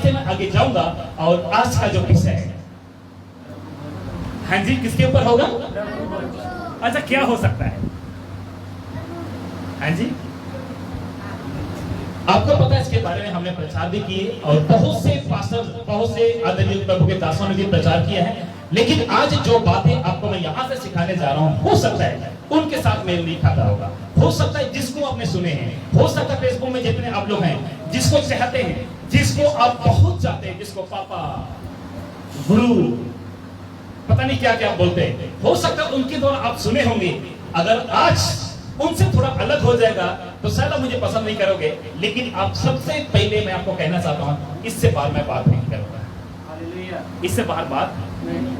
से मैं आगे जाऊंगा और आज का जो विषय है, हाँ जी, किसके ऊपर होगा? अच्छा, क्या हो सकता है? हाँ जी, आपको पता है इसके बारे में हमने प्रचार भी किए और बहुत से पास्टर, बहुत से आदरणीय प्रभु के दासों ने भी प्रचार किया है। लेकिन आज जो बातें आपको मैं यहाँ से सिखाने जा रहा हूँ, हो सकता है उनके साथ मेल नहीं खाता होगा, हो सकता है जिसको आपने सुने हैं, हो सकता है फेसबुक में जितने आप लोग हैं, जिसको चाहते हैं, जिसको आप बहुत चाहते हैं, जिसको पापा, गुरु, पता नहीं क्या क्या बोलते हैं, हो सकता है उनके द्वारा आप सुने होंगे। अगर आज उनसे थोड़ा अलग हो जाएगा तो शायद आप मुझे पसंद नहीं करोगे, लेकिन आप सबसे पहले मैं आपको कहना चाहता हूं, इससे बाहर मैं बात नहीं करूंगा। इससे बाहर बात नहीं।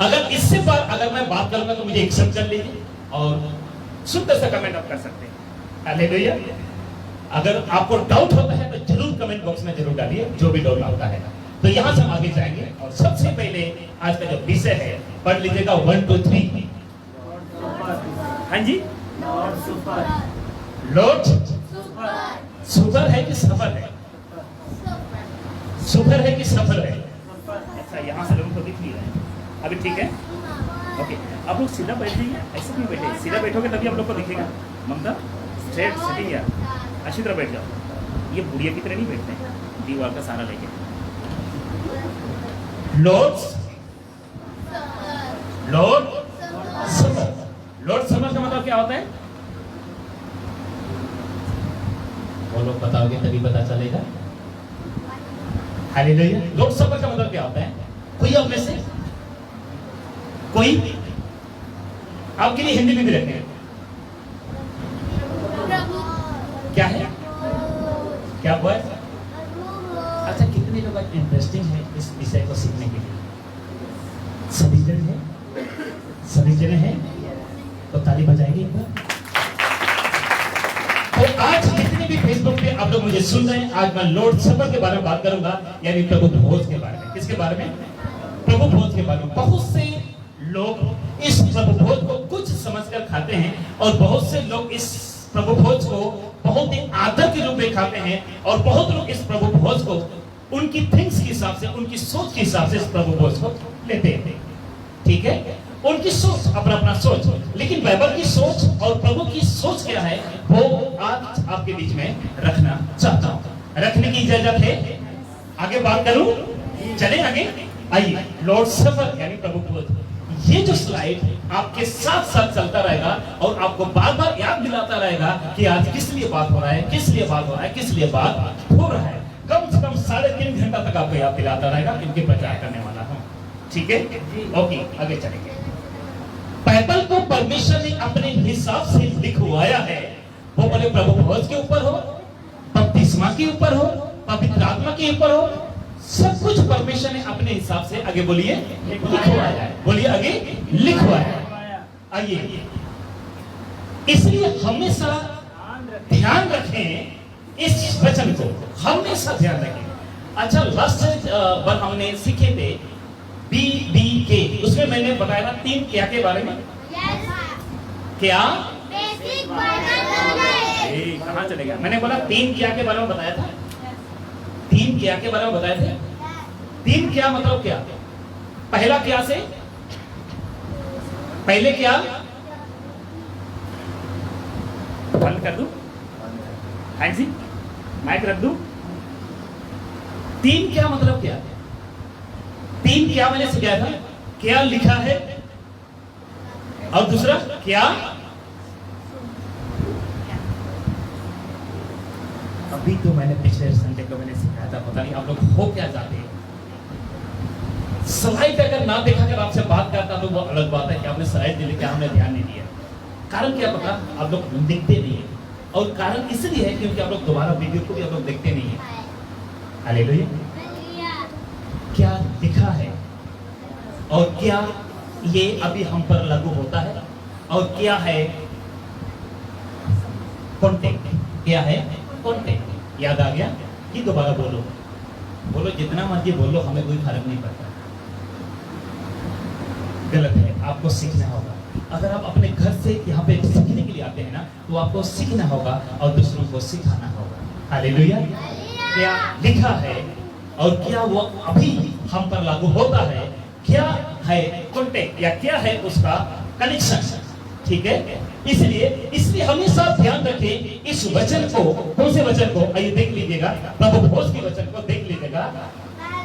अगर इससे बाहर अगर मैं बात करूंगा तो मुझे एक्सेप्ट कर लीजिए और सुंदर सा कमेंट आप कर सकते हैं। हालेलुया। अगर आपको डाउट होता है तो जरूर कमेंट बॉक्स में जरूर डालिए, जो भी डाउट होता है। तो यहां से हम आगे जाएंगे और सबसे पहले आज का जो विषय है पढ़ लीजिएगा 1 2 3। हाँ जी, लॉर्ड सुपर है कि सफर है? सुपर है कि सफर है? अच्छा, यहाँ से लोगों को दिख नहीं रहा है अभी, ठीक है, ओके। आप लोग सीधा बैठेंगे, ऐसे नहीं बैठे, सीधा बैठोगे तभी आप लोग को दिखेगा। ममता, स्ट्रेट सिटिंग यार, अच्छी तरह बैठ जाओ। ये बुढ़िया की तरह नहीं बैठते हैं दीवार का सहारा लेके। लॉर्ड सफर, लॉर्ड सफर का मतलब क्या होता है? वो लोग बताओगे तभी पता चलेगा। हालेलुया। लॉर्ड सफर का मतलब क्या होता है? कोई आप में से कोई आपके लिए हिंदी में भी रखें, क्या है, क्या हुआ? अच्छा, कितने लोग इंटरेस्टिंग है इस विषय को सीखने के लिए? सभी जन है, सभी जने हैं तो ताली बजाएंगे एक बार। तो आज जितने भी फेसबुक पे आप लोग मुझे सुन रहे हैं, आज मैं लॉर्ड सफर के बारे में बात करूंगा, यानी प्रभु भोज के बारे में। किसके बारे में? प्रभु भोज के बारे में। बहुत से लोग इस प्रभु भोज को कुछ समझकर खाते हैं और बहुत से लोग इस प्रभु भोज को बहुत ही आदर के रूप में खाते हैं और बहुत लोग इस प्रभु भोज को उनकी थिंग्स के हिसाब से, उनकी सोच के हिसाब से इस प्रभु भोज को लेते हैं। ठीक है, उनकी सोच, अपना अपना सोच। लेकिन बाइबल की सोच और प्रभु की सोच क्या है, वो आज आपके बीच में रखना चाहता हूं। रखने की इजाजत है? आगे बात करूं? चले आगे, आइए। लॉर्ड सफर यानी प्रभु भोज, ये जो स्लाइड आपके साथ साथ चलता रहेगा और आपको बार बार याद दिलाता रहेगा कि आज किस लिए बात हो रहा है, किस लिए बात हो रहा है, किस लिए बात हो रहा है। कम से कम 3.5 घंटा तक आपको याद दिलाता रहेगा, इनके प्रचार करने वाला हूं। ठीक है, ओके, आगे चलेंगे। बाइबल को परमेश्वर ने अपने हिसाब से लिखवाया है, वो भले प्रभु भोज के ऊपर हो, बपतिस्मा के ऊपर हो, पवित्र आत्मा के ऊपर हो, सब कुछ परमेश्वर ने अपने हिसाब से, आगे बोलिए, लिखवाया है। बोलिए आगे, लिखवाया। आइए, इसलिए हमेशा ध्यान रखें इस वचन को, हमेशा ध्यान रखें। अच्छा, लास्ट बार हमने सीखे थे BBK, उसमें मैंने बताया था 3 क्या के बारे में। क्या? कहाँ चले गया? मैंने बोला 3 क्या के बारे में बताया था। 3 क्या के बारे में बताए थे। 3 क्या मतलब क्या? पहला क्या से पहले क्या? बंद कर दूं? हाँ जी, माइक रख दूं? 3 क्या मतलब क्या? 3 क्या मैंने सिखाया था। क्या लिखा है और दूसरा क्या? अभी तो मैंने पिछले संडे को मैंने सिखाया था, पता नहीं आप लोग हो क्या जाते हैं। स्लाइड अगर ना देखा कर आपसे बात करता तो वो अलग बात है कि आपने स्लाइड दे लिया, हमने ध्यान नहीं दिया। कारण क्या पता, आप लोग दिखते नहीं है, और कारण इसलिए है क्योंकि आप लोग दोबारा वीडियो को भी आप लोग देखते नहीं है। हालेलुया। क्या लिखा है और क्या ये अभी हम पर लागू होता है, और क्या है कॉन्टेक्ट, क्या है कॉन्टेक्ट। याद आ गया कि दोबारा बोलो, बोलो जितना मर्जी बोलो, हमें कोई फर्क नहीं पड़ता। गलत है, आपको सीखना होगा। अगर आप अपने घर से यहाँ पे सीखने के लिए आते हैं ना, तो आपको सीखना होगा और दूसरों को सिखाना होगा। हालेलुया। क्या लिखा है और क्या वो अभी हम पर लागू होता है, क्या है कॉन्टेक्ट या क्या है उसका कनेक्शन, ठीक है। इसलिए हमेशा ध्यान रखें इस वचन को, कौन से वचन को, आइए देख लीजिएगा, प्रभु भोज के वचन को देख लीजिएगा।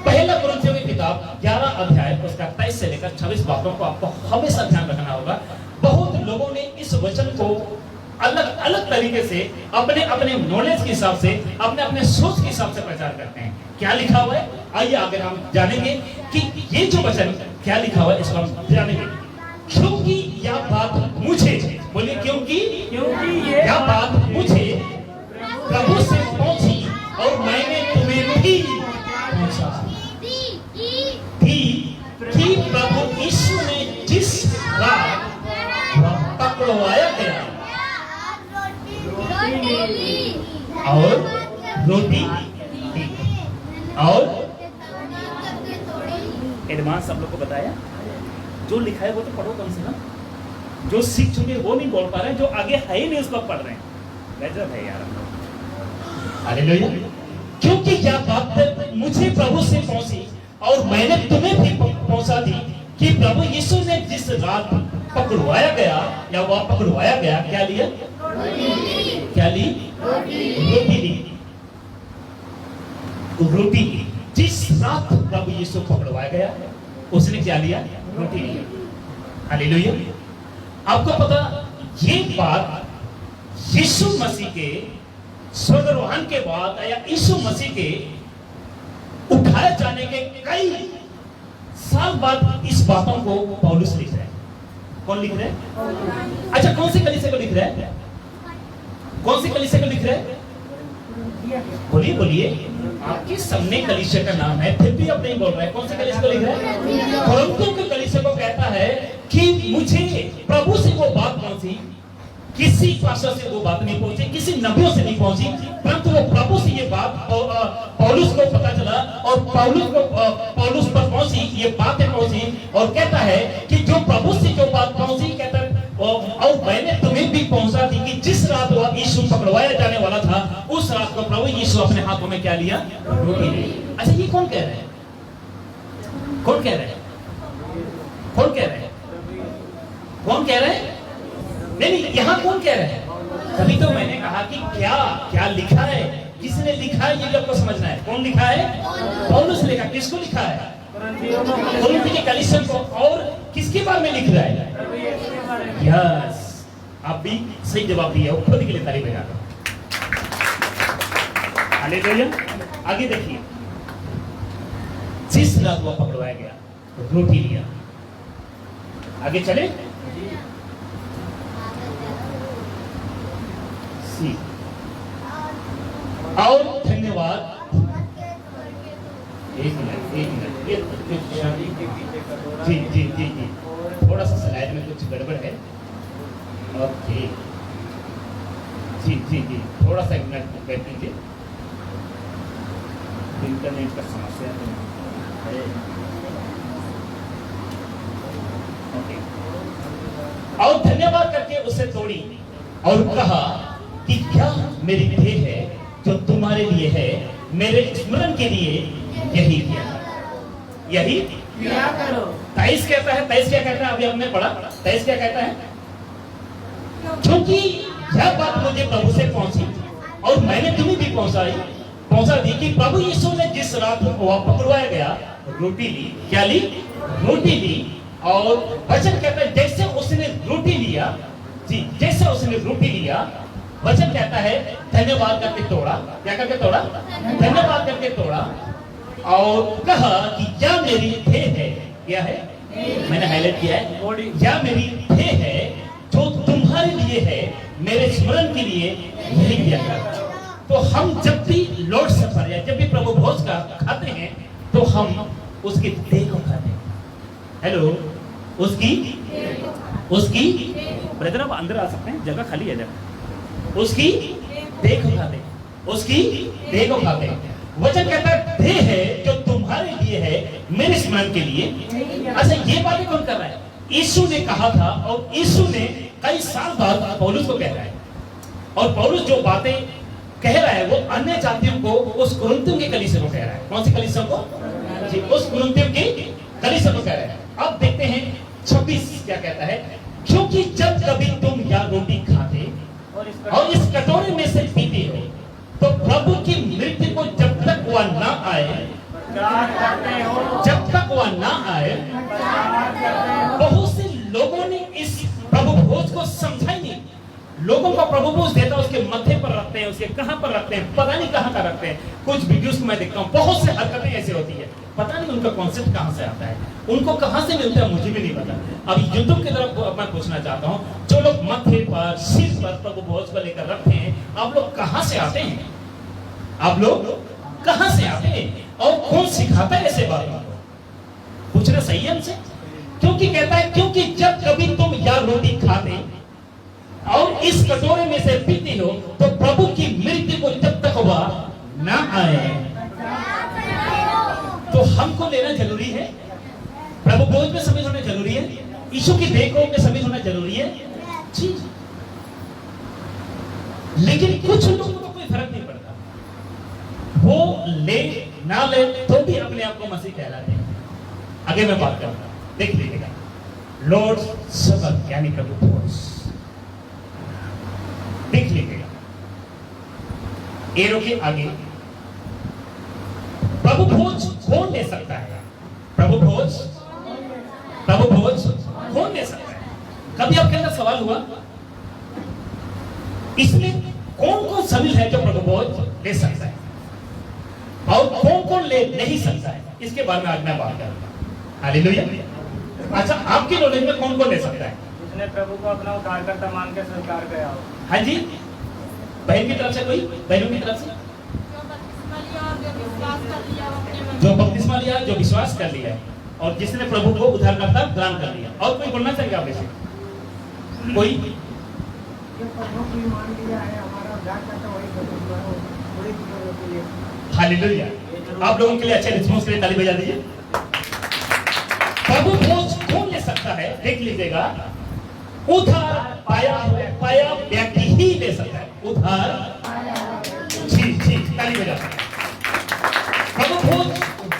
पहला कुरिन्थियों की किताब 11 अध्याय उसका 23 से लेकर 26 बातों को आपको हमेशा ध्यान रखना होगा। बहुत लोगों ने इस वचन को अलग अलग तरीके से अपने अपने नॉलेज के हिसाब से, अपने अपने सोच के हिसाब से प्रचार करते हैं। क्या लिखा हुआ है, आइए आगे हम जानेंगे कि ये जो वचन क्या लिखा हुआ है, इसको हम जानेंगे। क्योंकि यह बात मुझे, बोलिए क्योंकि यह बात मुझे प्रभु से पहुंची और मैंने तुम्हें भी पहुंचा थी कि प्रभु यीशु ने जिस रात पकड़वाया गया और रोटी दी और एडवांस सब लोग को बताया। जो लिखा है वो तो पढ़ो कम से कम, जो सीख चुके वो नहीं बोल पा रहे हैं, जो आगे है ही नहीं उसको पढ़ रहे हैं। गजब है यार हम लोग। हालेलुया। क्योंकि यह बात मुझे प्रभु से पहुंची और मैंने तुम्हें भी पहुंचा दी कि प्रभु यीशु ने जिस रात पकड़वाया गया या वह पकड़वाया गया, क्या लिया, क्या ली, रोटी ली, रोटी ली। जिस रात प्रभु यीशु पकड़वाया गया उसने क्या लिया, रोटी लिया। हालेलुया। आपको पता ये बात यीशु मसीह के स्वर्गारोहण के बाद या यीशु मसीह के उठाए जाने के कई साल बाद इस बातों को पौलुस लिख रहे हैं। कौन लिख रहे हैं? अच्छा, कौन सी कलीसिया को लिख रहे हैं? कौन सी कलीसिया को लिख रहे हैं? बोलिए बोलिए, आपके सामने कलीसिया का नाम है, फिर भी आप नहीं बोल रहे हैं। कौन सी कलीसिया को लिख रहे हैं? कोरिन्थियों के कलीसिया को कहता है कि मुझे प्रभु से वो बात पहुंची, किसी पास्टर से वो बात नहीं पहुंची, किसी नबियों से नहीं पहुंची, परंतु वो प्रभु से ये बात पौलुस को पता चला और पौलुस पर पहुंची, ये बातें पहुंची और कहता है कि जो प्रभु से जो बात पहुंची, कहता है और मैंने तुम्हें भी पहुंचा दी कि जिस रात वो यीशु पकड़वाया जाने वाला था, उस रात को प्रभु यीशु अपने हाथों में क्या लिया, रोटी ली। अच्छा, ये कौन कह रहे हैं? कौन कह रहे हैं? कौन कह रहे हैं? कौन कह रहे हैं? नहीं, यहाँ कौन कह रहे हैं? तभी तो मैंने कहा कि क्या क्या लिखा है, किसने लिखा है, ये आपको समझना है। कौन लिखा है? पौलुस लिखा। किसको लिखा है? कोरिन्थियों के कलीसिया को। और किसके बारे में लिख रहा है? यस, आप भी सही जवाब दिया, खुद के लिए तारीफ बजाकर। हालेलुया। आगे देखिए, जिस रात वो पकड़वाया गया, रोटी लिया। आगे चले। और धन्यवाद। एक मिनट जी जी जी जी, थोड़ा सा स्लाइड में कुछ गड़बड़ है। ओके जी जी जी, थोड़ा सा एक मिनट बैठ लीजिए, इंटरनेट का समस्या है। ओके। और धन्यवाद करके उसे तोड़ी और कहा कि क्या मेरी देह है जो तुम्हारे लिए है, मेरे स्मरण के लिए यही किया, यही किया करो। 23 कहता है, 23 क्या कहता है? अभी हमने पढ़ा। 23 क्या कहता है? क्योंकि यह बात मुझे प्रभु से पहुंची और मैंने तुम्हें भी पहुंचा दी कि प्रभु यीशु ने जिस रात को पकड़वाया गया, रोटी ली। क्या ली? रोटी ली। और वचन कहता है जैसे उसने रोटी लिया, जी, जैसे उसने रोटी लिया, वचन कहता है धन्यवाद करके तोड़ा। क्या करके तोड़ा? धन्यवाद करके तोड़ा और कहा कि यह मेरी देह है। क्या है? मैंने हाईलाइट किया है, यह मेरी देह है जो तुम्हारे लिए है, मेरे स्मरण के लिए यही किया कर। तो हम जब भी लॉर्ड सफर या जब भी प्रभु भोज का खाते हैं तो हम उसकी देह को खाते हैं। हेलो, उसकी ब्रदर, आप अंदर आ सकते हैं, जगह खाली है जगह। उसकी देह को खाते, उसकी देह को खाते। वचन कहता है देह है जो तुम्हारे लिए है, मेरे स्मरण के लिए। अच्छा, ये बातें कौन कर रहा है? यीशु ने कहा था और यीशु ने कई साल बाद पौलुस को कह रहा है। और पौलुस जो बातें कह रहा है वो अन्य जातियों को, उस कुरिन्थियों की कलीसिया को कह रहा है। कौन सी कलीसिया को जी? उस कुरिन्थियों की कलीसिया को कह रहा है। अब देखते हैं 26 क्या कहता है, क्योंकि जब कभी तुम यह रोटी खाते और इस कटोरे में से पीते हो तो प्रभु की मृत्यु को जब तक वह ना आए, जब तक वह ना आए, बहुत से लोगों ने इस प्रभु भोज को समझा ही नहीं। लोगों को प्रभु भोज देता, उसके मथे पर रखते हैं, उसके कहां पर रखते हैं, पता नहीं कहां का रखते हैं। कुछ वीडियोस में मैं देखता हूं, बहुत से हरकतें ऐसे होती है, पता नहीं उनका कॉन्सेप्ट कहां से आता है, उनको कहां से मिलता है, मुझे भी नहीं पता। अब यूट्यूब की तरफ मैं पूछना चाहता हूं, जो लोग मथे पर, सिर पर प्रभु भोज को लेकर रखते हैं, आप लोग कहां से आते हैं? आप लोग कहां से आते हैं और कौन सिखाता है ऐसे बातों को? पूछना सही है हमसे। क्योंकि कहता है, क्योंकि जब कभी तुम यह रोटी खाते और इस कटोरे में से पीते हो तो प्रभु की मृत्यु को जब तक वह ना आए। तो हमको लेना जरूरी है, प्रभु भोज में शामिल होना जरूरी है, यीशु की देखो में शामिल होना जरूरी है जी। लेकिन कुछ लोगों को कोई फर्क नहीं पड़ता, वो ले ना ले तो भी अपने आप को मसीह कहलाते हैं। आगे मैं बात करूंगा, देख लीजिएगा। लॉर्ड सपर यानी प्रभु भोज, देख लीजिएगा एरो के आगे। प्रभु भोज कौन ले सकता है? प्रभु भोज कौन ले सकता है? कभी आपके अंदर सवाल हुआ? इसमें कौन कौन शामिल है जो प्रभु भोज ले सकता है और कौन कौन ले नहीं सकता है? इसके बारे में आज मैं बात करूंगा। हालेलुया। अच्छा, आपकी नॉलेज में कौन कौन ले सकता है? जिसने प्रभु को अपना उद्धारकर्ता मान के स्वीकार किया हो। हाँ जी, बहन की तरफ से, कोई बहनों की तरफ से? जो बपतिस्मा लिया, जो विश्वास कर लिया और जिसने प्रभु को उद्धारकर्ता ग्रहण कर लिया। और कोई बोलना चाहिए आप ऐसे? कोई? हालेलुया। आप लोगों के लिए अच्छे रिस्पॉन्स के लिए ताली बजा दीजिए। प्रभु भोज कौन ले सकता है? देख लीजिएगा, उद्धार पाया व्यक्ति ही ले सकता है। उद्धार, जी जी, ताली बजा। प्रभु भोज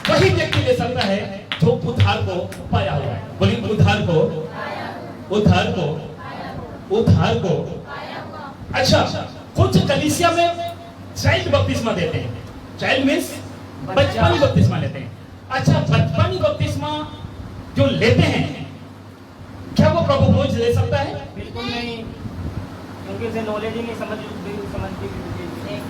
वही व्यक्ति ले सकता है जो उद्धार को पाया हुआ है। बोलिए उद्धार को, उद्धार को, उद्धार को। अच्छा, कुछ कलीसिया में चाइल्ड बपतिस्मा देते हैं। चाइल्ड मीन्स बचपनी बपतिस्मा लेते हैं। अच्छा, बचपनी बपतिस्मा जो लेते हैं, क्या वो प्रभु भोज ले सकता है? बिल्कुल नहीं, क्योंकि उसे नॉलेज ही नहीं, समझती।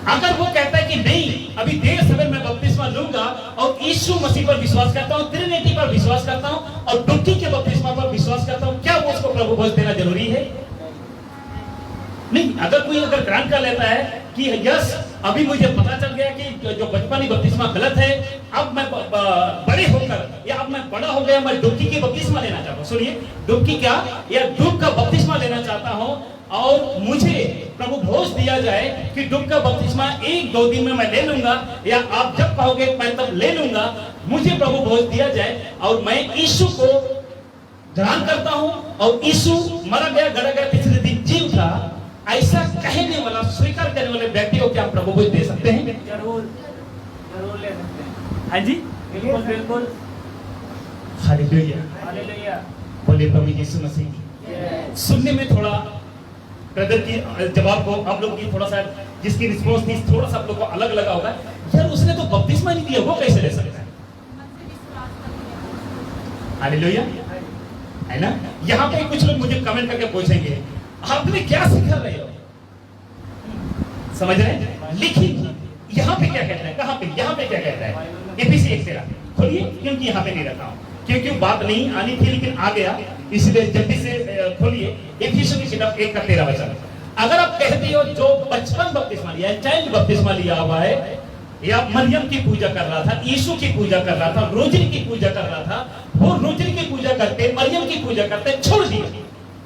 अगर वो कहता है कि नहीं, अभी देर समय मैं बपतिस्मा लूंगा और यीशु मसीह पर विश्वास करता हूँ, ट्रिनिटी पर विश्वास करता हूँ और डुबकी के बपतिस्मा पर विश्वास करता हूँ, क्या वो उसको प्रभु भोज देना जरूरी है? नहीं। अगर कोई ग्रांट कर लेता है कि यस, अभी मुझे पता चल गया कि जो बचपनी बपतिस्मा गलत है, अब मैं बड़े होकर या अब मैं बड़ा हो गया, मैं डुबकी की बपतिस्मा लेना चाहता हूँ। सुनिए, डुबकी क्या, या डूब का बपतिस्मा लेना चाहता हूँ और मुझे प्रभु भोज दिया जाए कि डूब का बपतिस्मा 1-2 दिन में मैं ले लूंगा, या आप जब कहोगे मैं तब ले लूंगा, मुझे प्रभु भोज दिया जाए और मैं यीशु को ग्रहण करता हूं और यीशु मरा गया, गड़ा गया, तीसरे दिन जी उठा, ऐसा कहने वाला, स्वीकार करने वाले व्यक्ति को क्या प्रभु भोज दे सकते हैं? जरूर ले सकते हैं। हाँ जी, बिल्कुल। Hallelujah, hallelujah. बोले प्रभु यीशु मसीह। सुनने में थोड़ा ब्रदर की जवाब को आप लोग की थोड़ा सा, जिसकी रिस्पॉन्स थी थोड़ा सा आप लोग को अलग लगा होगा, यार उसने तो बपतिस्मा नहीं दिया, वो कैसे ले सकता है? हालेलुया, है ना? यहाँ पे कुछ लोग मुझे कमेंट करके पूछेंगे, आपने क्या सिखा रहे हो? समझ रहे हैं? लेकिन यहाँ पे क्या कहता है? कहाँ पे? यहाँ पे क्या कहता है? एफिसी 1:13 खोलिए, क्योंकि यहाँ पे नहीं रखा हूँ, क्योंकि बात नहीं आनी थी लेकिन आ गया, इसलिए जल्दी से खोलिए एफिसियों की किताब 1:13। अगर आप कहते हो जो बचपन बपतिस्मा लिया है, चाइल्ड बपतिस्मा लिया हुआ है, या मरियम की पूजा कर रहा था, यीशु की पूजा कर रहा था, रोजरी की पूजा कर रहा था, वो रोजरी की पूजा करते, मरियम की पूजा करते छोड़ दिया,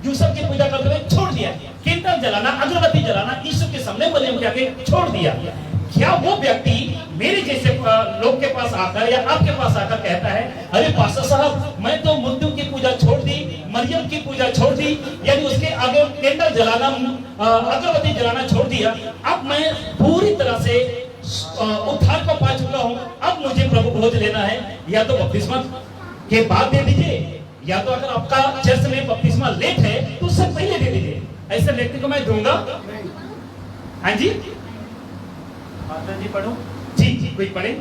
यूसुफ की पूजा करते हुए छोड़ दिया, कीर्तन जलाना, अगरबत्ती जलाना यीशु के सामने मरियम के आगे छोड़ दिया, क्या वो व्यक्ति मेरे जैसे लोग के पास आकर या आपके पास आकर कहता है, अरे पास्टर साहब मैं तो मूर्तियों की पूजा छोड़ दी, मरियम की पूजा छोड़ दी, यानी उसके आगे कैंडल जलाना, अगरबत्ती जलाना छोड़ दिया। अब मैं पूरी तरह से उद्धार को पा चुका हूं, अब मुझे प्रभु भोज लेना है। या तो बपतिस्मा के बाद दे दीजिए, या तो अगर आपका चर्च में बपतिस्मा लेट है तो उससे पहले दे दीजिए। ऐसे व्यक्ति को मैं दूंगा। हाँ जी, पास्टर जी पढ़ूं? जी जी, कोई पढ़े।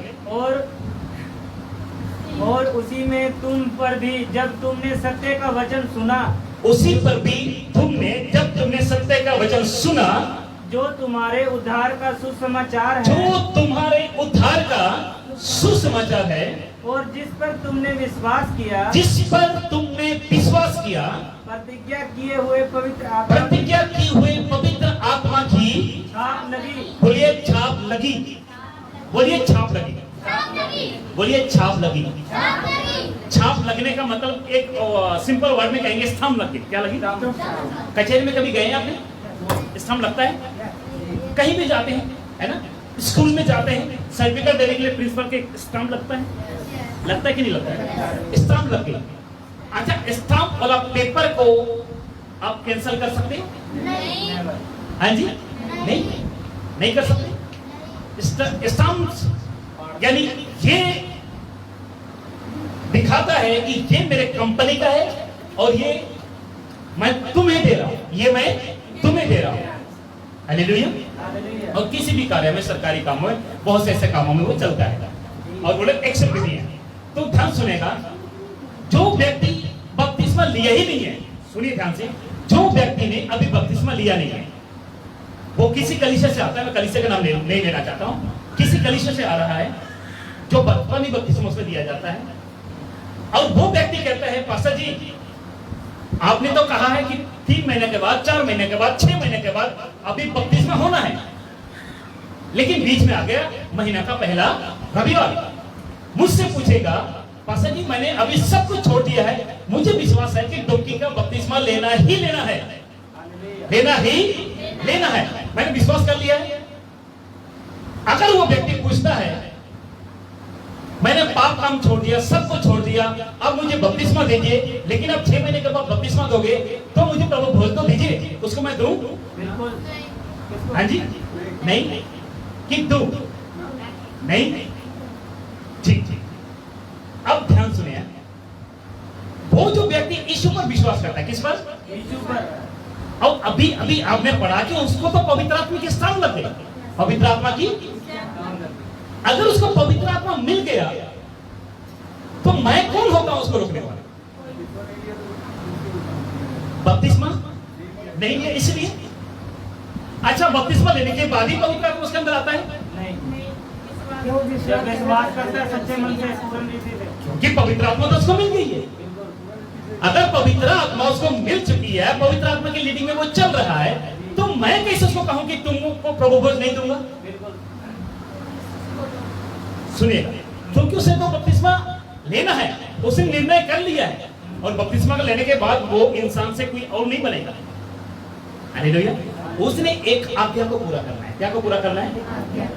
और उसी में तुम पर भी जब तुमने सत्य का वचन सुना, उसी पर भी तुमने जब तुमने सत्य का वचन सुना, जो तुम्हारे उद्धार का सुसमाचार है, जो तुम्हारे उद्धार का सुसमाचार है, और जिस पर तुमने विश्वास किया, जिस पर तुमने विश्वास किया, प्रतिज्ञा किए हुए पवित्र आत्मा, प्रतिज्ञा की हुए पवित्र आत्मा की छाप लगी। बोलिए छाप लगी, बोलिए छाप लगी, बोलिए छाप लगी। छाप लगने का मतलब एक सिंपल वर्ड में कहेंगे स्तंभ लगी। क्या लगी? कचहरी में कभी गए हैं आपने? स्तंभ लगता है, कहीं भी जाते हैं, है ना, स्कूल में जाते हैं, सर्टिफिकेट देने के लिए प्रिंसिपल के स्तंभ लगता है, लगता है कि नहीं लगता है? स्तंभ लग गई। अच्छा, स्तंभ वाला पेपर को आप कैंसिल कर सकते हैं? हाँ जी, नहीं कर सकते। स्तंभ यानी ये दिखाता है कि ये मेरे कंपनी का है और ये मैं तुम्हें दे रहा हूं, ये मैं तुम्हें दे रहा हूं। हालेलुया। और किसी भी कार्य में, सरकारी कामों में, बहुत से ऐसे कामों में वो चलता है और बोले एक्सेप्ट भी है। तो ध्यान सुनेगा, जो व्यक्ति बपतिस्मा लिया ही नहीं है, सुनिए ध्यान से, जो व्यक्ति ने अभी बपतिस्मा लिया नहीं है, वो किसी कलीसिया से आता है, मैं कलीसिया का नाम नहीं लेना चाहता हूं, किसी कलीसिया से आ रहा है जो बचपन ही बपतिस्मा उसमें दिया जाता है, और वो व्यक्ति कहता है, पास्टर जी आपने तो कहा है कि 3 महीने के बाद, 4 महीने के बाद, 6 महीने के बाद अभी बपतिस्मा होना है, लेकिन बीच में आ गया महीना का पहला रविवार। मुझसे पूछेगा, पास्टर जी मैंने अभी सब कुछ छोड़ दिया है, मुझे विश्वास है कि डुबकी का बपतिस्मा लेना ही लेना है, लेना ही लेना है, मैंने विश्वास कर लिया है। अगर वो व्यक्ति पूछता है, मैंने पाप काम छोड़ दिया, सब कुछ छोड़ दिया, अब मुझे बपतिस्मा दीजिए, लेकिन अब 6 महीने के बाद बपतिस्मा दोगे तो मुझे प्रभु भोज तो दीजिए, उसको मैं दूं? बिल्कुल। हाँ जी, नहीं कि दूं? नहीं, ठीक ठीक। अब ध्यान सुनिए, वो जो व्यक्ति यीशु पर विश्वास करता है, किस पर? यीशु पर। और अभी अभी आपने पढ़ा कि उसको तो पवित्र आत्मा की स्थान लग गई, पवित्र आत्मा की। अगर उसको पवित्र आत्मा मिल गया तो मैं कौन होता हूं उसको रोकने वाला? बपतिस्मा नहीं है इसलिए। अच्छा, बपतिस्मा लेने के बाद ही पवित्र आत्मा उसके अंदर आता है? नहीं, जब विश्वास करता है सच्चे मन से, पूर्ण रीति से, क्योंकि पवित्र आत्मा तो उसको मिल गई है। अगर पवित्र आत्मा उसको मिल चुकी है, पवित्र आत्मा की लीडिंग में वो चल रहा है, तो मैं कैसे उसको कहूं कि तुमको प्रभु भोज नहीं दूंगा? सुनिएगा, क्योंकि उसे तो बपतिस्मा लेना है, उसने निर्णय कर लिया है, और बपतिस्मा का लेने के बाद वो इंसान से कोई और नहीं बनेगा। हालेलुया। उसने एक आज्ञा को पूरा करना है। क्या को पूरा करना है?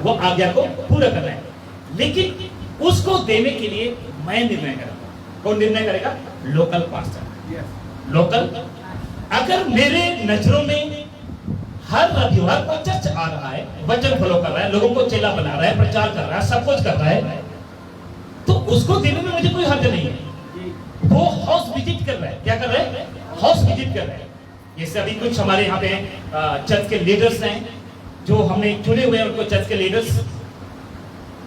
वो आज्ञा को पूरा करना है, लेकिन उसको देने के लिए मैं निर्णय करूंगा। कौन निर्णय करेगा? Local pastor. लोकल। अगर मेरे नजरों में हर रविवार को चर्च आ रहा है, वचन फॉलो कर रहा है, लोगों को चेला बना रहा है, प्रचार कर रहा है, सब कुछ कर रहा है, तो उसको देने में मुझे कोई हर्ज नहीं है। वो हाउस विजिट कर रहा है। क्या कर रहा है? हाउस विजिट कर रहा है। जैसे अभी कुछ हमारे यहाँ पे चर्च के लीडर्स हैं जो हमने चुने हुए हैं, उनको चर्च के लीडर्स,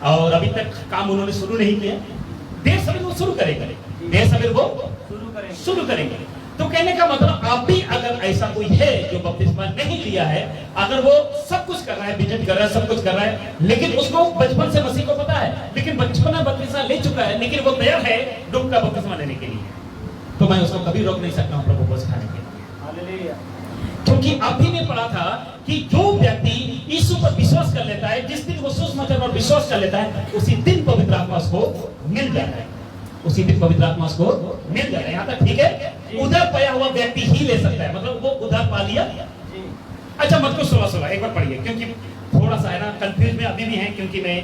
और अभी तक काम उन्होंने शुरू नहीं किया। देर सवेर वो शुरू करेंगे, देर सवेर वो शुरू करेंगे। तो कहने का मतलब, आप भी अगर ऐसा कोई है जो बपतिस्मा नहीं लिया है, अगर वो सब कुछ कर रहा है, विजिट कर रहा है, सब कुछ कर रहा है, लेकिन उसको बचपन से मसीह को पता है, लेकिन बचपन में बपतिस्मा ले चुका है, लेकिन वो तैयार है डूब का बपतिस्मा लेने के लिए, तो मैं उसको कभी रोक नहीं सकता हूं प्रभु भोज खाने के लिए। क्योंकि अभी ने पढ़ा था कि जो व्यक्ति यीशु पर विश्वास कर लेता है, जिस दिन वो सुसमाचार पर विश्वास कर लेता है, उसी दिन पवित्र आत्मा उसको मिल जाता है, उसी दिन पवित्र आत्मा उसको मिल जाता है। यहाँ तक ठीक है? उधर पाया हुआ व्यक्ति ही ले सकता है, मतलब वो उधर पा लिया। अच्छा, मत्ती 16:16 एक बार पढ़िए, क्योंकि थोड़ा सा है ना कंफ्यूज में अभी भी है, क्योंकि मैं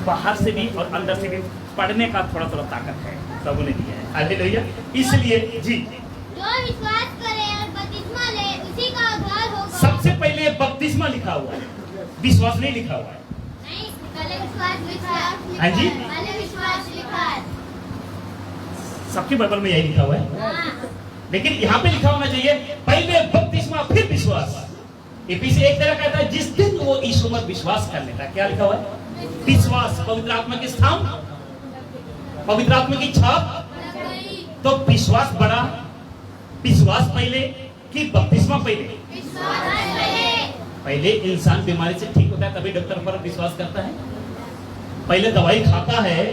बाहर से भी और अंदर से भी पढ़ने का थोड़ा थोड़ा ताकत है, प्रभु ने दिया है। हालेलुया। इसलिए जी जो विश्वास करे और बपतिस्मा ले उसी का उद्धार होगा। सबसे पहले बपतिस्मा लिखा हुआ है, विश्वास नहीं लिखा हुआ है। नहीं, पहले विश्वास लिखा है। हाँ जी? पहले विश्वास लिखा है। सबके बाइबल में यही लिखा हुआ है, हाँ। लेकिन यहाँ पे लिखा होना चाहिए पहले बपतिस्मा फिर विश्वास। एफिसी 1 तरह कहता है जिस दिन वो यीशु पर विश्वास कर लेता है। क्या लिखा हुआ है? विश्वास, पवित्र आत्मा की स्थान, पवित्र आत्मा की छाप। तो विश्वास बड़ा, विश्वास पहले कि बपतिस्मा पहले? विश्वास पहले। पहले इंसान बीमारी से ठीक होता है तभी डॉक्टर पर विश्वास करता है। पहले दवाई खाता है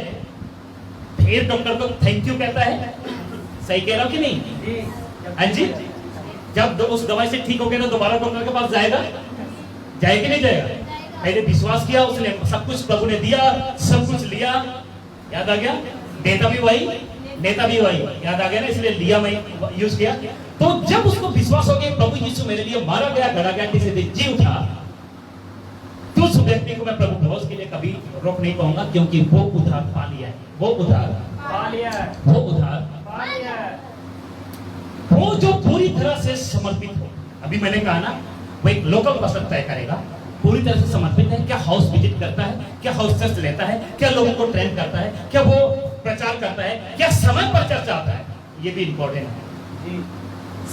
फिर डॉक्टर को थैंक यू कहता है। सही कह रहा हूं कि नहीं? हाँ जी। जब उस दवाई से ठीक हो गया तो दोबारा डॉक्टर के पास जाएगा, जाएगा नहीं जाएगा? पहले विश्वास किया, उसने सब कुछ प्रभु ने दिया, सब कुछ लिया। याद आ गया? देता भी वही, नेता भी वही। याद आ गया ना? इसलिए लिया मैं यूज किया। तो जब उसको विश्वास हो गया प्रभु यीशु मेरे लिए मारा गया, गड़ा गया, किसी दिन जी उठा, तो उस व्यक्ति को मैं प्रभु भरोस के लिए कभी रोक नहीं पाऊंगा, क्योंकि वो उधार पा लिया है। वो उधार पा लिया है। वो उधार पा लिया है। वो जो पूरी तरह से समर्पित हो। अभी मैंने कहा ना, वो एक लोकल बस तय करेगा, पूरी तरह से समर्पित है। क्या हाउस विजिट करता है, क्या हाउस चर्च लेता है, क्या लोगों को ट्रेन करता है, क्या वो प्रचार करता है, क्या समय पर चर्च आता है। ये भी इंपॉर्टेंट है। जी।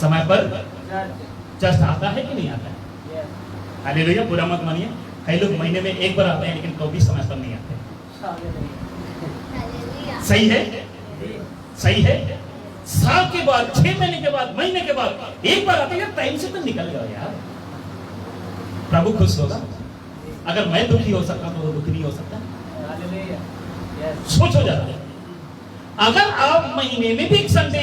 समय पर चर्च। चर्च आता है कि नहीं आता है? यस। हालेलुया। बुरा मत मानिए, कई लोग महीने में एक बार आते हैं लेकिन तो भी समय पर नहीं आते। हालेलुया। सही है? जी। सही है। साल के बाद, 6 महीने के बाद, महीने के बाद एक बार आते हैं। टाइम से तो निकल जाओ यार, प्रभु खुश होगा। अगर मैं दुखी हो सकता तो वो दुखी नहीं हो सकता। हालेलुया। यस। सोचो जरा, अगर आप महीने में भी एक संडे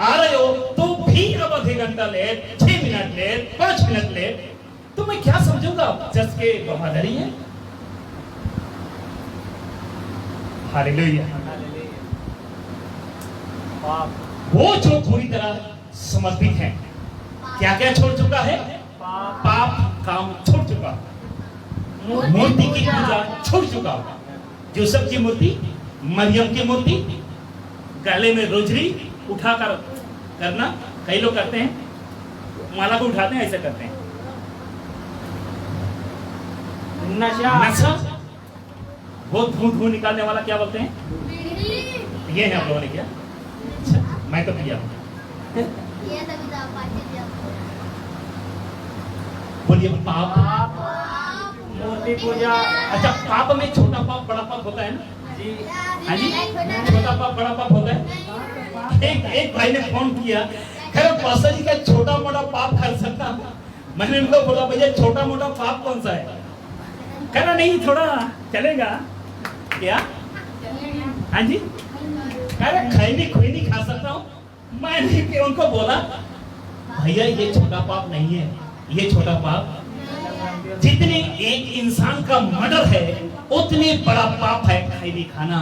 आ रहे हो तो भी अब आधे घंटा लेट, 6 मिनट लेट, 5 मिनट लेट, तो मैं क्या समझूंगा? चर्च के वफादारी है। हालेलुया। हालेलुया। पाप। वो जो पूरी तरह समर्पित है, क्या क्या छोड़ चुका है? पाप। पाप काम छोड़ चुका, मूर्ति की पूजा छोड़ चुका। यूसुफ की मूर्ति, मरियम की मूर्ति, गले में रोजरी उठाकर करना, कई लोग करते हैं, माला को उठाते हैं, ऐसे करते हैं। नशा। नशा, वो धूं निकालने वाला क्या बोलते हैं? बीड़ी। ये है आप लोगों ने किया? अच्छा, मैं तो किया। ये तभी तो आप पार्टी दिया। बोलिए पाप। पाप। मूर्ति पूजा। अच्छा, पाप में छोटा पाप बड़ा पाप होता है ना? जी। हाँ जी, छोटा पाप बड़ा पाप होता है। एक भाई ने फोन किया, कह रहे पास्टर जी का छोटा मोटा पाप कर सकता। मैंने उनको बोला भैया छोटा मोटा पाप कौन सा है? कह रहा नहीं थोड़ा चलेगा क्या? हाँ जी, कह रहे खैनी खोई नहीं खा सकता हूँ। मैंने उनको बोला भैया ये छोटा पाप नहीं है, ये छोटा पाप जितने एक इंसान का मर्डर है उतने बड़ा पाप है खैनी खाना।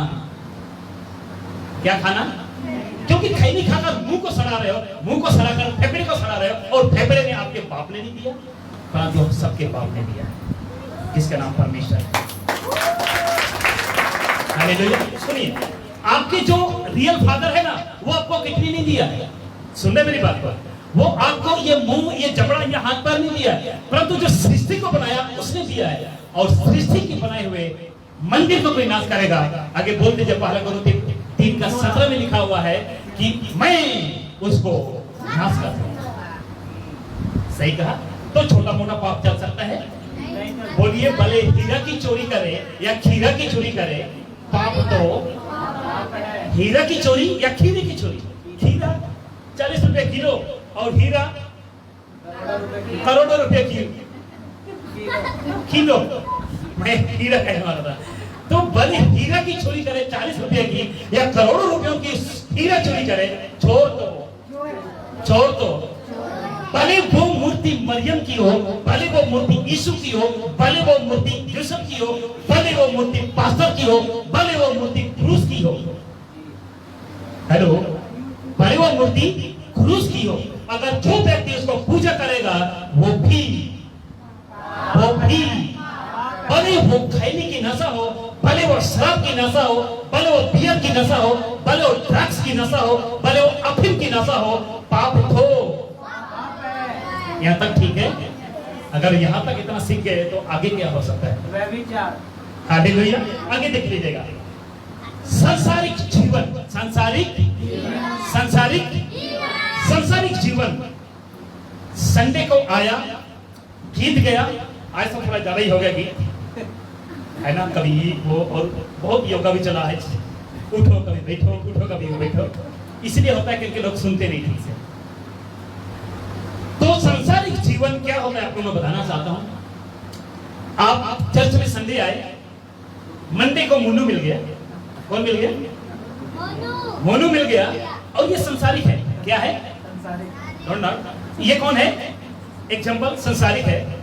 क्या खाना? क्योंकि खैनी खाकर मुंह को सड़ा रहे हो, मुंह को सड़ा कर फेफड़े को सड़ा रहे हो, और फेफड़े ने आपके बाप ने नहीं दिया, परंतु सबके बाप ने दिया है, जिसका नाम परमेश्वर है। हालेलुया। सुनिए, आपके जो रियल फादर है ना, वो आपको कितनी नहीं दिया है। सुन रहे मेरी बात को? वो आपको ये मुंह, ये जबड़ा, ये हाथ पैर नहीं दिया है, परंतु जो सृष्टि को बनाया उसने दिया है। और सृष्टि के बनाए हुए मंदिर को कोई नाश करेगा। आगे बोल दीजिए, पहला कोरिन्थियों 3:17 में लिखा हुआ है कि मैं उसको नाश कर दूंगा। सही कहा? तो छोटा मोटा पाप चल सकता है? बोलिए, भले हीरा की चोरी करे या खीरा की चोरी करे, पाप तो हीरा की चोरी या खीरे की चोरी। खीरा 40 रुपए किलो और हीरा करोड़ों रुपए किलो। मैं हीरा कहने वाला था। तो भले हीरा की चोरी करे 40 रुपए की या करोड़ों रुपयों की हीरा चोरी करे, छोड़ दो। भले वो मूर्ति मरियम की हो, भले वो मूर्ति यीशु की हो, भले वो मूर्ति यूसुफ की हो, भले वो मूर्ति पास्टर की हो, भले वो मूर्ति क्रूस की हो। हेलो, भले वो मूर्ति क्रूस की हो, अगर जो व्यक्ति उसको पूजा करेगा वो भी भले वो खैनी की नशा हो, भले वो शराब की नशा हो, भले वो बियर की नशा हो, भले वो ड्रग्स की नशा हो, भले वो अफीम की नशा हो, पाप तो यहाँ तक ठीक है। अगर यहाँ तक इतना सीख गए तो आगे क्या हो सकता है? व्यभिचार। हालेलुया। आगे देख लीजिएगा, सांसारिक जीवन, सांसारिक जीवन। संडे को आया, गीत गया, आज तो थोड़ा ज्यादा ही हो गया गीत, है ना, कभी वो, और बहुत योगा भी चला है, उठो कभी बैठो, उठो कभी बैठो, इसलिए होता है क्योंकि लोग सुनते नहीं ठीक से। तो सांसारिक जीवन क्या होता है आपको मैं बताना चाहता हूं। आप चर्च में संडे आए, मंडे को मोनू मिल गया। कौन मिल गया? मोनू मिल गया। और ये संसारिक है। क्या है? संसारिक। ये कौन है? एग्जाम्पल, संसारिक है।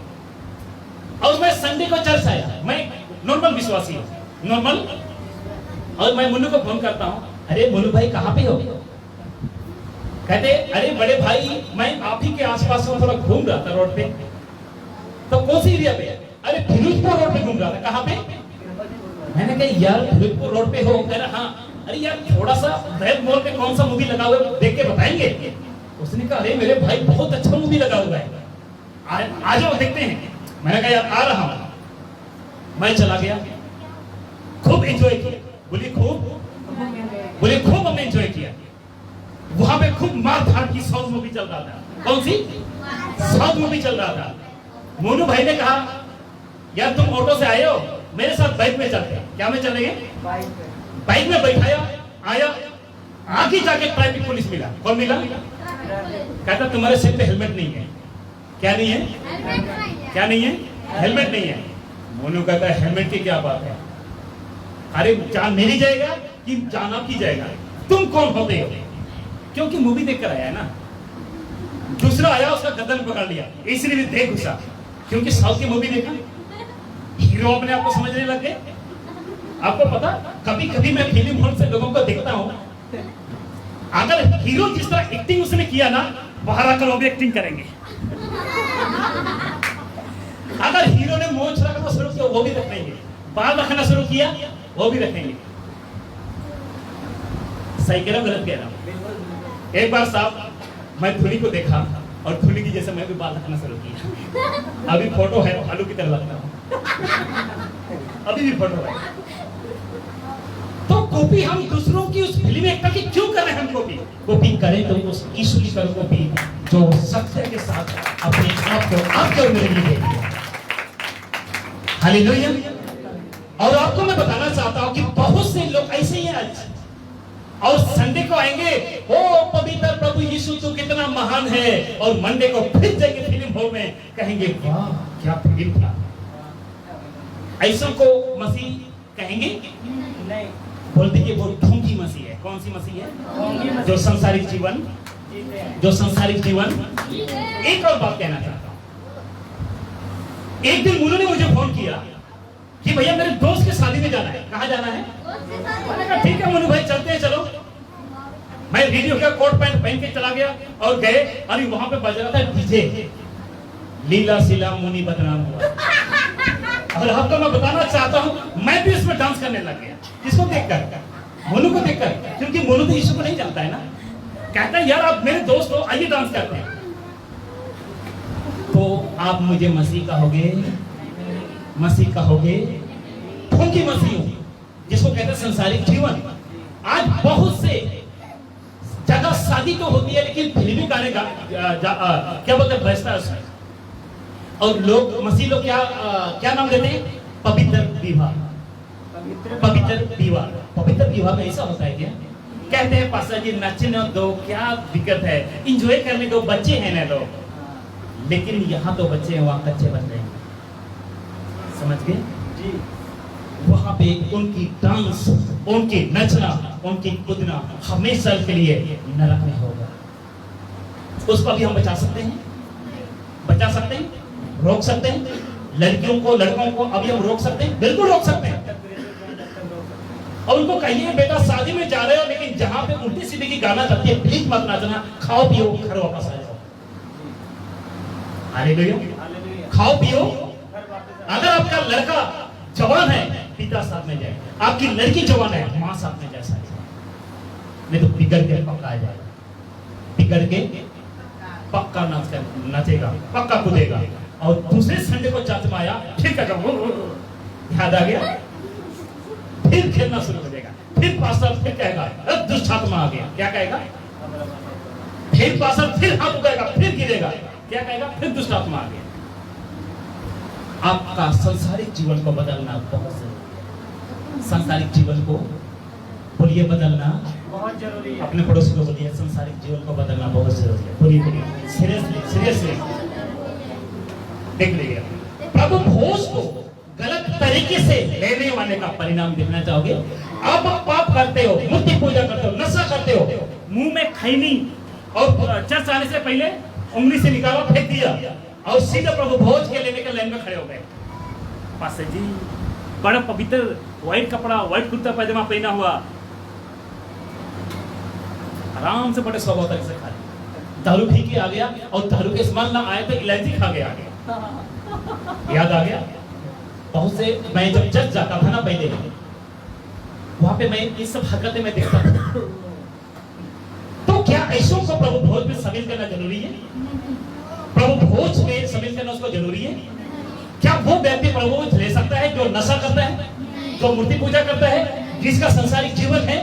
और मैं संडे को चर्च आया, मैं नॉर्मल विश्वासी हूँ, नॉर्मल, और मैं मोनू को फोन करता हूँ, अरे मोनू भाई कहाँ पे हो? कहते अरे बड़े भाई मैं आप ही के आसपास में थोड़ा घूम रहा था रोड पे। तो कौन सी एरिया पे? अरे फिरोजपुर रोड पे घूम रहा था। कहाँ पे? मैंने कहा यार फिरोजपुर रोड पे हो? कह रहा हाँ। अरे यार थोड़ा सा बैग मॉल पे कौन सा मूवी लगा हुआ है देख के बताएंगे? उसने कहा अरे मेरे भाई बहुत अच्छा मूवी लगा हुआ है, आ जाओ देखते हैं। मैंने कहा यार आ रहा हूं। मैं चला गया, खूब एंजॉय किया। बोली खूब हमने एंजॉय किया। वहां पे खूब मार धाड़ की साउथ मूवी चल रहा था। कौन सी? साउथ मूवी चल रहा था। मोनू भाई ने कहा यार तुम ऑटो से आए हो, मेरे साथ बाइक में चलते हैं। क्या में चलेंगे? बाइक में बैठाया, आया, आगे जाके ट्रैफिक पुलिस मिला। कौन मिला? कहता तुम्हारे सिर पे हेलमेट नहीं है। क्या नहीं है? क्या नहीं है? हेलमेट नहीं है। मोनू कहता है हेलमेट की क्या बात है? अरे जान मेरी जाएगा कि जान आपकी जाएगा? तुम कौन होते हो? क्योंकि मूवी देखकर आया है ना। दूसरा आया, उसका गर्दन पकड़ लिया, इसलिए भी देख घुसा, क्योंकि साउथ की मूवी देखा, हीरो अपने आप को समझने लग गए। आपको पता, कभी कभी मैं फिल्म हॉल से लोगों को देखता हूं, अगर हीरो जिस तरह एक्टिंग उसने किया ना, बाहर आकर वो भी एक्टिंग करेंगे। अगर हीरो ने मोछ रखना शुरू किया वो भी रखेंगे, बाल रखना शुरू किया वो भी रखेंगे। सही कह रहा हूं, गलत कह रहा हूं? एक बार साहब मैं धुनी को देखा और धुनी की जैसे मैं भी बाल रखना शुरू किया। अभी फोटो है, भालू की तरह लगता हूं, अभी भी फोटो है। तो कॉपी हम दूसरों की उस फिल्म एक्टर की क्यों कर रहे हैं? हम कॉपी करें तो उस यीशु की कर कॉपी जो सत्य के साथ अपने आप को आपके अंदर ले। हालेलुया। और आपको मैं बताना चाहता हूं कि बहुत से लोग ऐसे ही हैं आज, और संडे को आएंगे, ओ पवित्र प्रभु यीशु तू कितना महान है, और मंडे को फिर जाएंगे फिल्म हॉल में, कहेंगे वाह क्या फिल्म था। ऐसों को मसीह कहेंगे नहीं। बोल दीजिए वो ढोंगी मसीह है। कौन सी मसीह है? जो संसारिक जीवन, जो संसारिक जीवन। एक और बात कहना चाहता हूं, एक दिन मुन्नू ने मुझे फोन किया कि भैया मेरे दोस्त की शादी में जाना है। कहाँ जाना है? मैंने कहा ठीक है मुन्नू भाई चलते हैं, चलो। मैं वीडियो का कोट पैंट पहन के चला गया और गए, अरे वहां पे बज रहा था डीजे, लीला सीला मुनि बदनाम हुआ। और आपको मैं बताना चाहता हूं, मैं भी इसमें डांस करने लग गया। किसको देखकर? मोनू को देखकर, क्योंकि मोनू तो यीशु को नहीं जानता है ना। कहता है यार आप मेरे दोस्त हो, आइए डांस करते हैं। तो आप मुझे मसीह कहोगे, मसीह कहोगे, ढोंगी मसीह हूं, जिसको कहते हैं संसारिक जीवन। आज बहुत से जगह शादी तो होती है, लेकिन फिल्मी गाने क्या बोलते हैं, बजता है उसमें। और लोग मसीह लोग क्या नाम देते हैं? पवित्र विवाह। पवित्र विवाह। पवित्र विवाह में ऐसा होता है क्या? कहते हैं पास्टर जी नचने दो, क्या दिक्कत है, इंजॉय करने दो, बच्चे हैं ना लोग। लेकिन यहाँ तो बच्चे हैं, वहां कच्चे बन रहे हैं। समझ गए जी? वहां पे उनकी डांस, उनकी नचना, उनकी कूदना हमेशा के लिए नरक में होगा। उसको भी हम बचा सकते हैं? बचा सकते हैं? रोक सकते हैं? लड़कियों को, लड़कों को अभी हम रोक सकते हैं? बिल्कुल रोक सकते हैं। और उनको कहिए बेटा शादी में जा रहे हो, लेकिन जहां पे उल्टी सीधी की गाना चलती है प्लीज मत नाचना, खाओ पियो घर वापस आ जाओ। हालेलुया। खाओ पियो। अगर आपका लड़का जवान है, पिता साथ में जाए। आपकी लड़की जवान है, माँ साथ में जैसा है, नहीं तो बिगड़ के पक्का आ जाएगा, बिगड़ के पक्का नाचेगा, पक्का कूदेगा। और दूसरे संडे को चर्च में आया, फिर क्या याद आ गया, फिर खेलना शुरू कर देगा। फिर पास्टर फिर कहेगा दुष्ट आत्मा आ गया, क्या कहेगा? फिर पास्टर फिर हाथ उठाएगा, फिर गिरेगा, क्या कहेगा? फिर दुष्ट आत्मा आ गया। आपका संसारिक जीवन को बदलना बहुत जरूरी है। संसारिक जीवन को बोलिए बदलना बहुत जरूरी है। अपने पड़ोसी को बोलिए संसारिक जीवन को बदलना बहुत जरूरी है। बोलिए बोलिए, सीरियसली सीरियसली। देख लीजिए, प्रभु भोज को गलत तरीके से लेने वाले का परिणाम देखना चाहोगे? आप पाप करते हो, मूर्ति पूजा करते हो, नशा करते हो, मुंह में खैनी और चर्च आने से पहले उंगली से निकाला फेंक दिया और सीधा प्रभु भोज के लेने के लाइन में खड़े हो गए। पास्टर जी बड़ा पवित्र व्हाइट कपड़ा, व्हाइट कुर्ता पैजामा पहना हुआ, आराम से बड़े स्वभाव तरीके से खा लिया। दारू पी के आ गया और दारू के स्मेल ना आए तो इलायची खा के आ गया। याद आ गया? बहुत से मैं जब चर्च जाता था ना पहले, वहां पे मैं ये सब हरकतें मैं देखता था। तो क्या ऐसों को प्रभु भोज में शामिल करना जरूरी है? प्रभु भोज में शामिल करना उसको जरूरी है? क्या वो व्यक्ति प्रभु भोज ले सकता है जो नशा करता है, जो मूर्ति पूजा करता है, जिसका संसारिक जीवन है?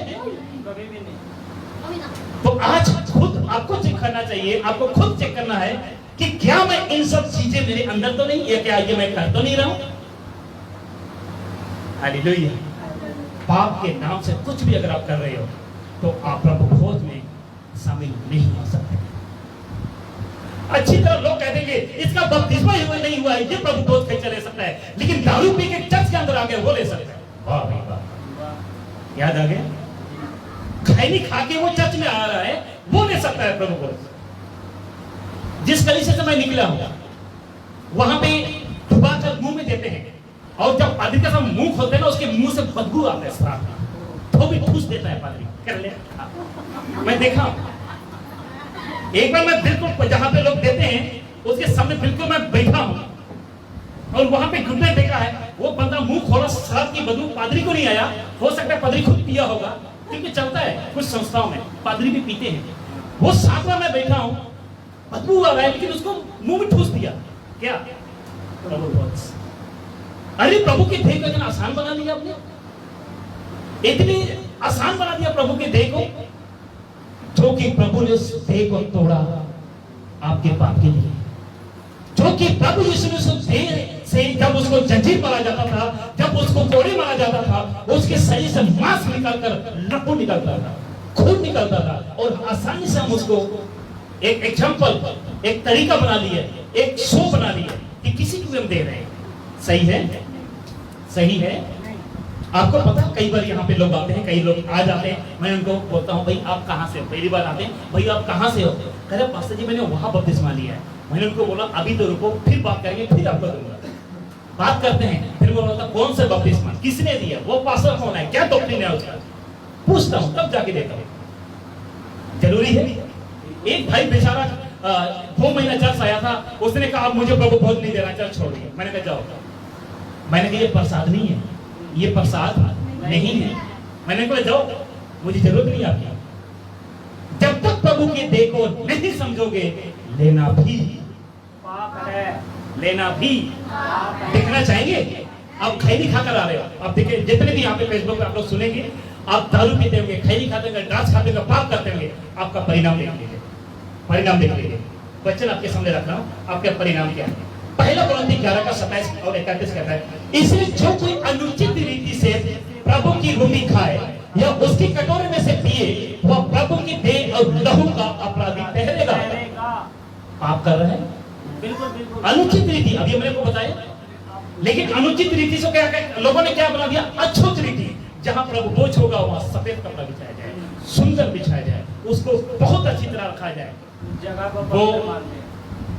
कभी भी नहीं। तो आज खुद आपको चेक करना चाहिए, आपको खुद चेक करना है कि क्या मैं इन सब चीजें मेरे अंदर तो नहीं है, क्या ये मैं कर तो नहीं रहा हूं? हालेलुया। पाप के नाम से कुछ भी अगर आप कर रहे हो तो आप प्रभु भोज में शामिल नहीं हो सकते। अच्छी तरह लोग कह देंगे इसका बपतिस्मा ही नहीं हुआ है, ये प्रभु भोज कैसे ले सकता है? लेकिन दारू पी के चर्च के अंदर आ गया, वो ले सकता है। वाह भाई वाह, याद आ गया? खैनी खा के वो चर्च में आ रहा है, वो ले सकता है प्रभु भोज। जिस गली से मैं निकला हूं वहां पे डुबा कर मुंह में देते हैं, और जब पादरी का सब मुंह खोलते हैं ना, उसके मुंह से बदबू आता है, शराब तो भी ठूस देता है पादरी। कर ले, मैं देखा एक बार, मैं बिल्कुल जहां पे लोग देते हैं उसके सामने बिल्कुल मैं बैठा हूं और वहां पे घुटने देखा है, वो बंदा मुंह खोला, शराब की बदबू पादरी को नहीं आया। हो सकता है पादरी खुद पिया होगा, क्योंकि चलता है कुछ संस्थाओं में पादरी भी पीते हैं। वो साथ में मैं बैठा हूं, बदबू आ रहा है, लेकिन उसको मुंह में ठूस दिया। क्या? प्रभु भोज। अरे प्रभु की देह को इतना आसान बना दिया आपने, इतनी आसान बना दिया प्रभु की देह को, जो कि प्रभु ने उस देह को तोड़ा आपके पाप के लिए। जो कि प्रभु यीशु ने उस देह से जब उसको जंजीर मारा जाता था, जब उसको कोड़े मारा जाता था, उसके शरीर से मांस निकालकर लहू निकलता था, खून निकलता था, और आसानी से हम उसको एक एग्जाम्पल, एक तरीका बना लिया, एक शो बना लिया कि किसी को हम दे रहे हैं। सही है? सही है? आपको पता, कई बार यहाँ पे लोग आते हैं, कई लोग आ जाते हैं, मैं उनको बोलता हूँ भाई आप कहाँ से हो? पहली बार आते हैं, भाई आप कहाँ से हो? कह रहे पास्टर जी मैंने वहां बपतिस्मा लिया है। मैंने उनको बोला अभी तो रुको, फिर बात करेंगे, फिर आपको दूंगा। बात करते हैं, फिर बोलता कौन सा बपतिस्मा, किसने दिया, वो पास्टर कौन है, क्या डॉक्ट्रिन है उसका, पूछता हूँ, तब जाके देता हूँ। जरूरी है? एक भाई बेचारा 2 महीना चर्च आया था, उसने कहा आप मुझे प्रभु भोज नहीं दे रहा, चर्च छोड़ दिया। मैंने कहा जाओ। मैंने कहा ये प्रसाद नहीं है, ये प्रसाद नहीं है। मैंने कहा जाओ, मुझे जरूरत नहीं आपकी। जब तक प्रभु की देह को नहीं समझोगे, लेना भी पाप है, लेना भी देखना चाहेंगे। आप खैनी खाकर आ रहे हो, आप देखिए जितने भी यहाँ पे फेसबुक पे आप लोग सुनेंगे, आप दारू पीते होंगे, खैनी खाते होंगे, ड्रग्स खाते होंगे, पाप करते होंगे, आपका परिणाम देख लीजिए, परिणाम देख लीजिए। बच्चन आपके सामने रख रहा हूँ, आपका परिणाम क्या है? पहला कुरिन्थी 11 का 27 और 31 कहता है, इसलिए जो कोई अनुचित रीति से प्रभु की रोटी खाए या उसकी कटोरे में से पिए, वह प्रभु की देह और लहू का अपराधी ठहरेगा। पाप कर रहे हैं, बिल्कुल बिल्कुल। अनुचित रीति, अभी मैंने को बताया, लेकिन अनुचित रीति से क्या लोगों ने क्या बना दिया? अछूत रीति। जहां प्रभु भोज होगा वहां सफेद कपड़ा बिछाया जाए, सुंदर बिछाया जाए, उसको बहुत अच्छी तरह रखा जाए। जगह को वो मार दे।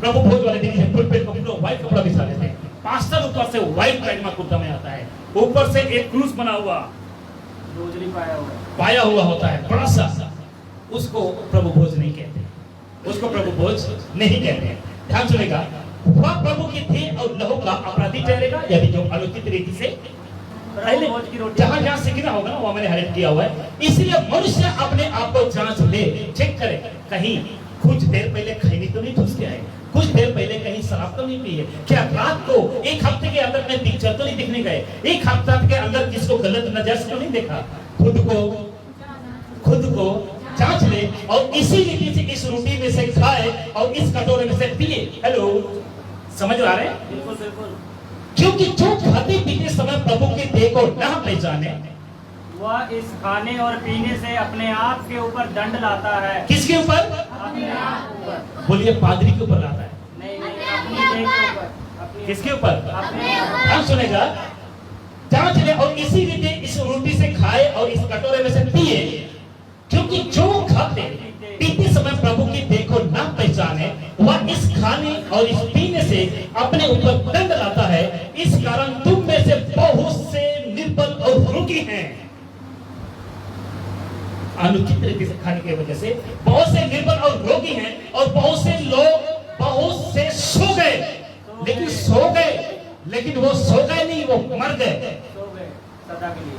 प्रभु भोज वाले दिन है, पुलपिट पर व्हाइट कपड़ा बिछा देते हैं, पास्टर ऊपर से व्हाइट पैजामा कुर्ता में आता है, ऊपर से एक क्रूस बना हुआ, रोजरी पाया हुआ होता है बड़ा सा। उसको प्रभु भोज नहीं कहते, उसको प्रभु भोज नहीं कहते। ध्यान सुनेगा, वह प्रभु की देह और लहू का अपराधी ठहरेगा, यदि जो अनुचित रीति से पहले भोज की रोटी। जहां जहां सीखना होगा ना, वहां मैंने हाईलाइट किया हुआ है। इसलिए मनुष्य अपने आप को जांच ले, चेक करे, कहीं कुछ देर पहले खैनी तो नहीं ठुस के आए, कुछ देर पहले कहीं शराब तो नहीं पी है, क्या रात को एक हफ्ते के अंदर कहीं पिक्चर तो नहीं दिखने गए, एक हफ्ते के अंदर किसको गलत नजर से तो नहीं देखा। खुद को जांच ले और इसी रीति से इस रोटी में से खाए और इस कटोरे में से पिए। हेलो, समझ आ रहे हैं? बिल्कुल बिल्कुल। क्योंकि जो खाते पीते समय प्रभु के देह को न पहचाने, वह इस खाने और पीने से अपने आप के ऊपर दंड लाता है। किसके ऊपर? अपने आप के ऊपर। बोलिए, पादरी के ऊपर लाता है। नहीं नहीं, अपने देह के ऊपर। अपने- किसके ऊपर? अपने ऊपर। ध्यान सुनेगा, जांच ले और इसी रीति इस रोटी से खाए और इस कटोरे में से पिए, क्योंकि जो खाते पीते समय प्रभु की देह को न पहचाने, वह इस खाने और इस पीने से अपने ऊपर दंड लाता है। इस कारण तुम में से बहुत से निर्बल और रोगी हैं। अनुचित रीति से खाने की वजह से बहुत से निर्बल और रोगी हैं, और बहुत से लोग बहुत से सो गए, लेकिन वो सो गए नहीं, वो मर गए। सो गए सदा के लिए।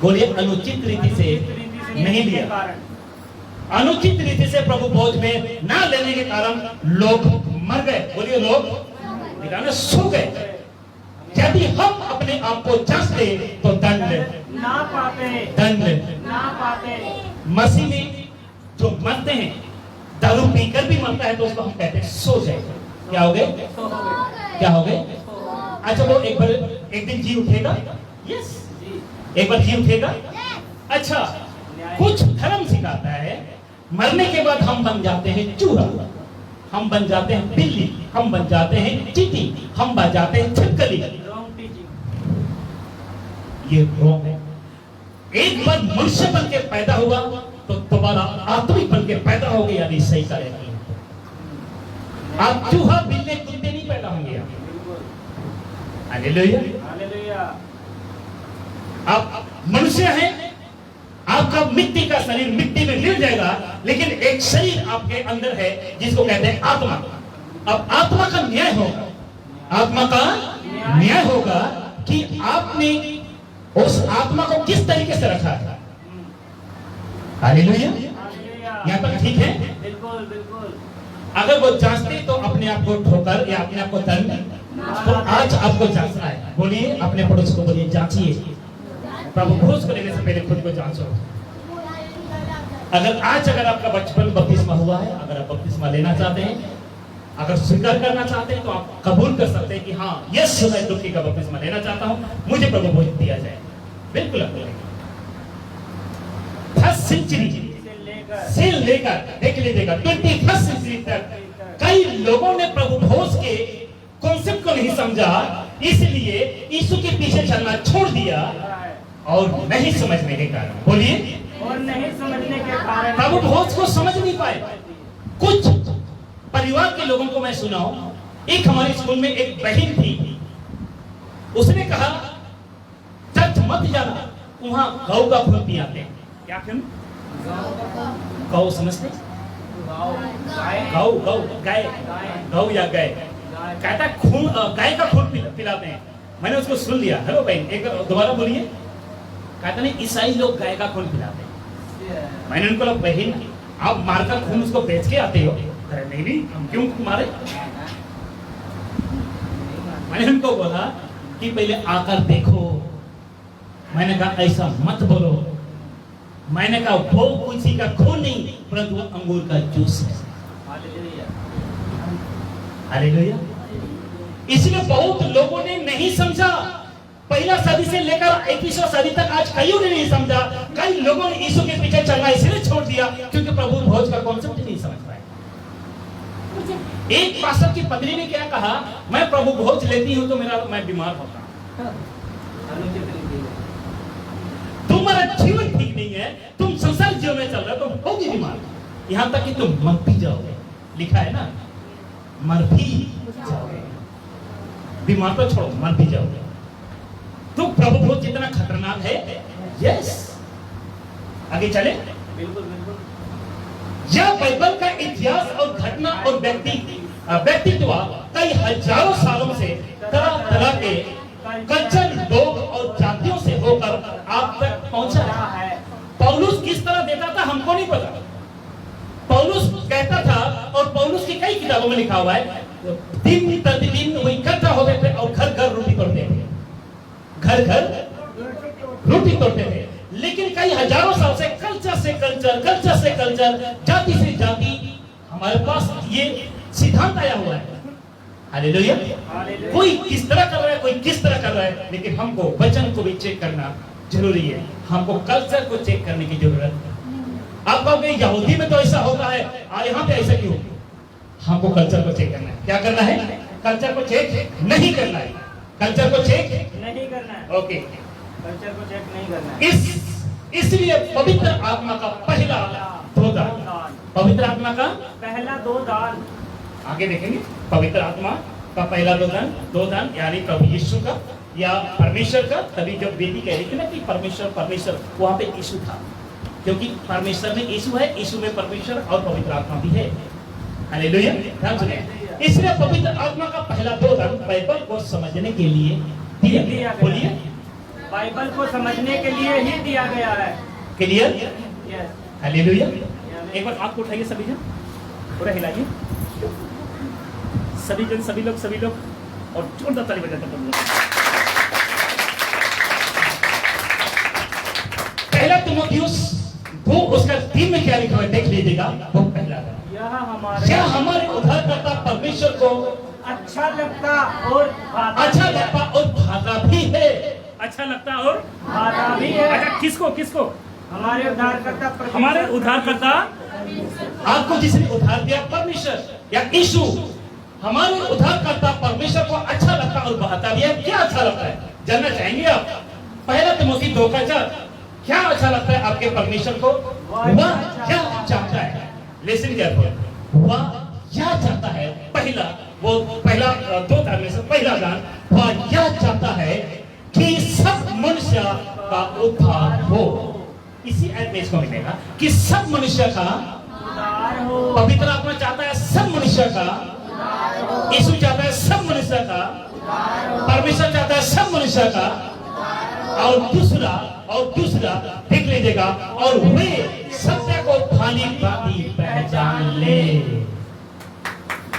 बोलिए, अनुचित रीति से नहीं लिया, अनुचित रीति से प्रभु भोज में ना लेने के कारण लोग मर गए। बोलिए, लोग सो गए। यदि हम अपने आप को जांचते तो दंड ना पाते। ना पाते। मसीह में जो मरते हैं, दारू पीकर भी मरता है, तो उसको हम कहते हैं सो जाए। क्या हो गए? सो हो गए। क्या हो गए? अच्छा, वो एक दिन जी उठेगा। यस, एक बार जी उठेगा। अच्छा, कुछ धर्म सिखाता है मरने के बाद हम बन जाते हैं चूहा, हम बन जाते हैं बिल्ली, हम बन जाते हैं चींटी, हम बन जाते हैं छिपकली। ये रॉन्ग है। एक बार मनुष्य बन के पैदा हुआ तो दोबारा आत्मिक बन के पैदा हो गया, यानी सही करेगी। आप चूहा बिल्ली कुत्ते नहीं पैदा होंगे। हालेलुया। आप मनुष्य हैं, आपका मिट्टी का शरीर मिट्टी में मिल जाएगा, लेकिन एक शरीर आपके अंदर है जिसको कहते हैं आत्मा। अब आत्मा का न्याय होगा, आत्मा का न्याय होगा कि आपने उस आत्मा को किस तरीके से रखा है। हालेलुया। यहाँ तक ठीक है? बिल्कुल बिल्कुल। अगर वो जांचते तो अपने आप को ठोकर या अपने आप को दंड, तो आज आपको जांचना है। बोलिए, अपने पड़ोस को बोलिए, जांचिए। प्रभु भोज को लेने से पहले खुद को जांचो। अगर आपका बचपन बपतिस्मा हुआ है, अगर आप बपतिस्मा लेना चाहते हैं, अगर स्वीकार करना चाहते हैं, तो आप कबूल कर सकते हैं कि हाँ, यस, मैं डुबकी का बपतिस्मा लेना चाहता हूं, मुझे प्रभु भोज दिया जाए। बिल्कुल आप बोलेंगे। फर्स्ट सेंचुरी से लेकर देख लीजिएगा 21st सेंचुरी तक कई लोगों ने प्रभु भोज के कॉन्सेप्ट को नहीं समझा, इसलिए यीशु के पीछे चलना छोड़ दिया, और नहीं समझने के कारण, बोलिए, और नहीं समझने के कारण प्रभु भोज को समझ नहीं पाए। कुछ परिवार के लोगों को मैं सुनाऊं, एक हमारे स्कूल में एक बहन थी, उसने कहा चर्च मत जाना, वहां गौ का खून पियाते हैं। क्या खून? गौ समझते? गौ गाय, गौ या गाय, कहता खून, गाय का खून पिलाते हैं। मैंने उसको सुन लिया। हेलो बहन, एक दोबारा बोलिए। कहता नहीं, ईसाई लोग गाय का खून पिलाते हैं। मैंने उनको बोला, बहन आप मारकर खून उसको बेच के आते हो? नहीं, हम क्यों मारे? मैंने उनको बोला कि पहले आकर देखो। मैंने कहा ऐसा मत बोलो। मैंने कहा वो किसी का खून नहीं, परंतु वो अंगूर का जूस है। हालेलुया। इसलिए बहुत लोगों ने नहीं समझा। पहला सदी से लेकर 21वीं सदी तक आज कईयों ने नहीं समझा। कई लोगों ने यीशु के पीछे चलना इसलिए छोड़ दिया क्योंकि प्रभु भोज का कॉन्सेप्ट नहीं समझ पाए। एक पास्टर की पत्नी ने क्या कहा, मैं प्रभु भोज लेती हूं तो मैं बीमार होता हूं। तुम्हारा जीवन ठीक नहीं है, तुम संसार जीवन में चल रहे हो, तुम होगी बीमार, यहां तक कि तुम मर भी जाओगे। लिखा है ना, मर भी जाओगे। बीमार तो छोड़ो, मर भी जाओगे। तो प्रभु भोज जितना खतरनाक है। यस, आगे चले। बिल्कुल बिल्कुल। यह बाइबल का इतिहास और घटना और व्यक्तित्व कई हजारों सालों से तरह तरह के कल्चर, लोग और होकर आप तक पहुंचा है। पौलुस किस तरह देता था हमको नहीं पता। पौलुस कहता था, और पौलुस की कई किताबों में लिखा हुआ है, दिन प्रतिदिन वो इकट्ठा होते थे और घर घर रोटी तोड़ते थे, घर घर रोटी तोड़ते थे। लेकिन कई हजारों साल से कल्चर से कल्चर, कल्चर से कल्चर, जाति से जाति हमारे पास ये सिद्धांत आया हुआ है। हालेलुया। कोई किस तरह कर रहा है, कोई किस तरह कर रहा है, लेकिन हमको वचन को भी चेक करना जरूरी है। हमको कल्चर को चेक करने की जरूरत है। आप कहोगे यहूदी में तो ऐसा होता है, यहाँ पे ऐसा क्यों? हमको कल्चर को चेक करना है। क्या करना है? कल्चर को चेक नहीं करना है। कल्चर को चेक नहीं करना है। ओके, कल्चर को चेक नहीं करना है। इसलिए पवित्र आत्मा का पहला दो दान, पवित्र आत्मा का पहला दो दान, आगे देखेंगे। पवित्र आत्मा का पहला दो दान यानी प्रभु यीशु का या परमेश्वर का। तभी जब बेटी कह रही थी ना कि परमेश्वर परमेश्वर, वहां पे यीशु था, क्योंकि परमेश्वर में यीशु है, यीशु में परमेश्वर और पवित्र आत्मा भी है। हालेलुया। ध्यान सुनिए। इसलिए पवित्र आत्मा का पहला दो दान बाइबल को समझने के लिए दिया गया। बोलिए, बाइबल को समझने के लिए ही दिया गया है। क्लियर? यस। हालेलुया। एक बार आपको उठाइए सभी जन, पूरा हिलाइए सभी जन, सभी लोग और जोरदार ताली बजाते हैं। पहला तिमोथियुस 2 उसका 3 में क्या लिखा है देख लीजिएगा। वो पहला है, क्या हमारे उद्धारकर्ता परमेश्वर को अच्छा लगता और अच्छा लगता और भाता भी है। अच्छा लगता और भाता भी है। अच्छा, किसको किसको? हमारे उद्धारकर्ता, हमारे उद्धारकर्ता, आपको जिसने उद्धार दिया परमेश्वर या यीशु, हमारे उद्धारकर्ता परमेश्वर को अच्छा लगता और बहाता भी है। क्या अच्छा लगता है जानना चाहेंगे आप? पहला तिमोथी 2:4, क्या अच्छा लगता है आपके परमेश्वर को? वह क्या चाहता है? Listen careful. वह क्या चाहता है? पहला दो दान में से पहला दान, वह क्या चाहता है कि सब मनुष्य का उद्धार हो। इसी एड्रेस को मिलेगा कि सब मनुष्य का उद्धार हो। पवित्र आत्मा चाहता है सब मनुष्य का, यीशु चाहता है सब मनुष्य का, परमेश्वर चाहता है सब मनुष्य का। और दूसरा देख लीजिएगा, और वे सत्य को भाली भांति पहचान ले।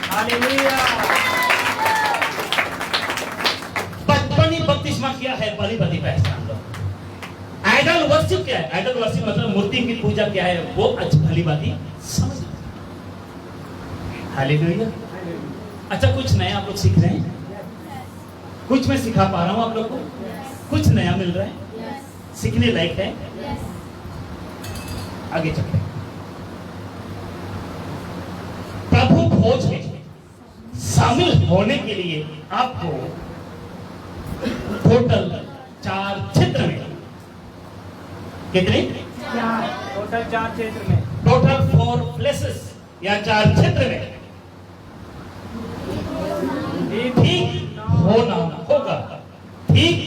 हालेलुया। बचपनी बपतिस्मा किया है, भली भांति पहचान लो। आइडल वर्शिप क्या है? आइडल वर्शिप मतलब मूर्ति की पूजा क्या है, वो भली भांति समझ लो। हालेलुया। अच्छा, कुछ नया आप लोग सीख रहे हैं? कुछ मैं सिखा पा रहा हूं आप लोग को? कुछ नया मिल रहा है? सीखने लायक है? आगे चलते हैं। प्रभु भोज में शामिल होने के लिए आपको टोटल 4 क्षेत्र में, कितने? टोटल 4 क्षेत्र में, टोटल 4 प्लेसेस या 4 क्षेत्र में ठीक होना होगा। ठीक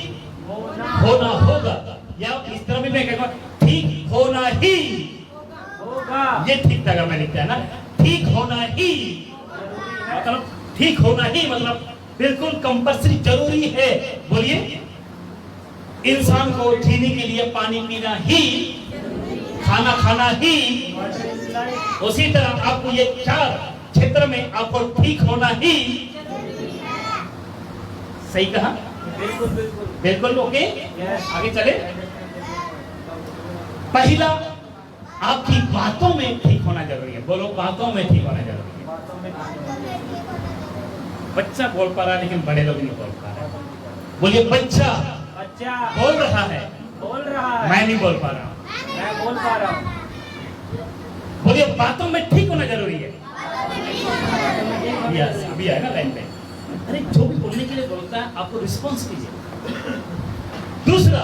होना होगा, या इस तरह भी मैं कहूँगा ठीक होना ही होगा। ये ठीक तरह में लिखता है ना, ठीक होना ही मतलब ठीक होना ही मतलब बिल्कुल कंपल्सरी जरूरी है। बोलिए, इंसान को जीने के लिए पानी पीना ही, खाना खाना ही। उसी तरह आपको ये 4 क्षेत्र में आपको ठीक होना ही। सही कहा? बिल्कुल बिल्कुल बिल्कुल। Okay, yes. आगे चले। पहला, आपकी बातों में ठीक होना जरूरी है। बोलो, बातों में ठीक होना जरूरी है। बातों में बच्चा बोल पा रहा है लेकिन बड़े लोग नहीं बोल पा रहे। बोलिए, बच्चा बच्चा बोल रहा है, बोल रहा है, मैं नहीं बोल पा रहा हूँ। मैं बोल पा रहा हूँ। बोलिए, बातों में ठीक होना जरूरी है। यस, अभी है ना लाइन पे। अरे, जो भी बोलने के लिए बोलता है आपको रिस्पॉन्स कीजिए। दूसरा,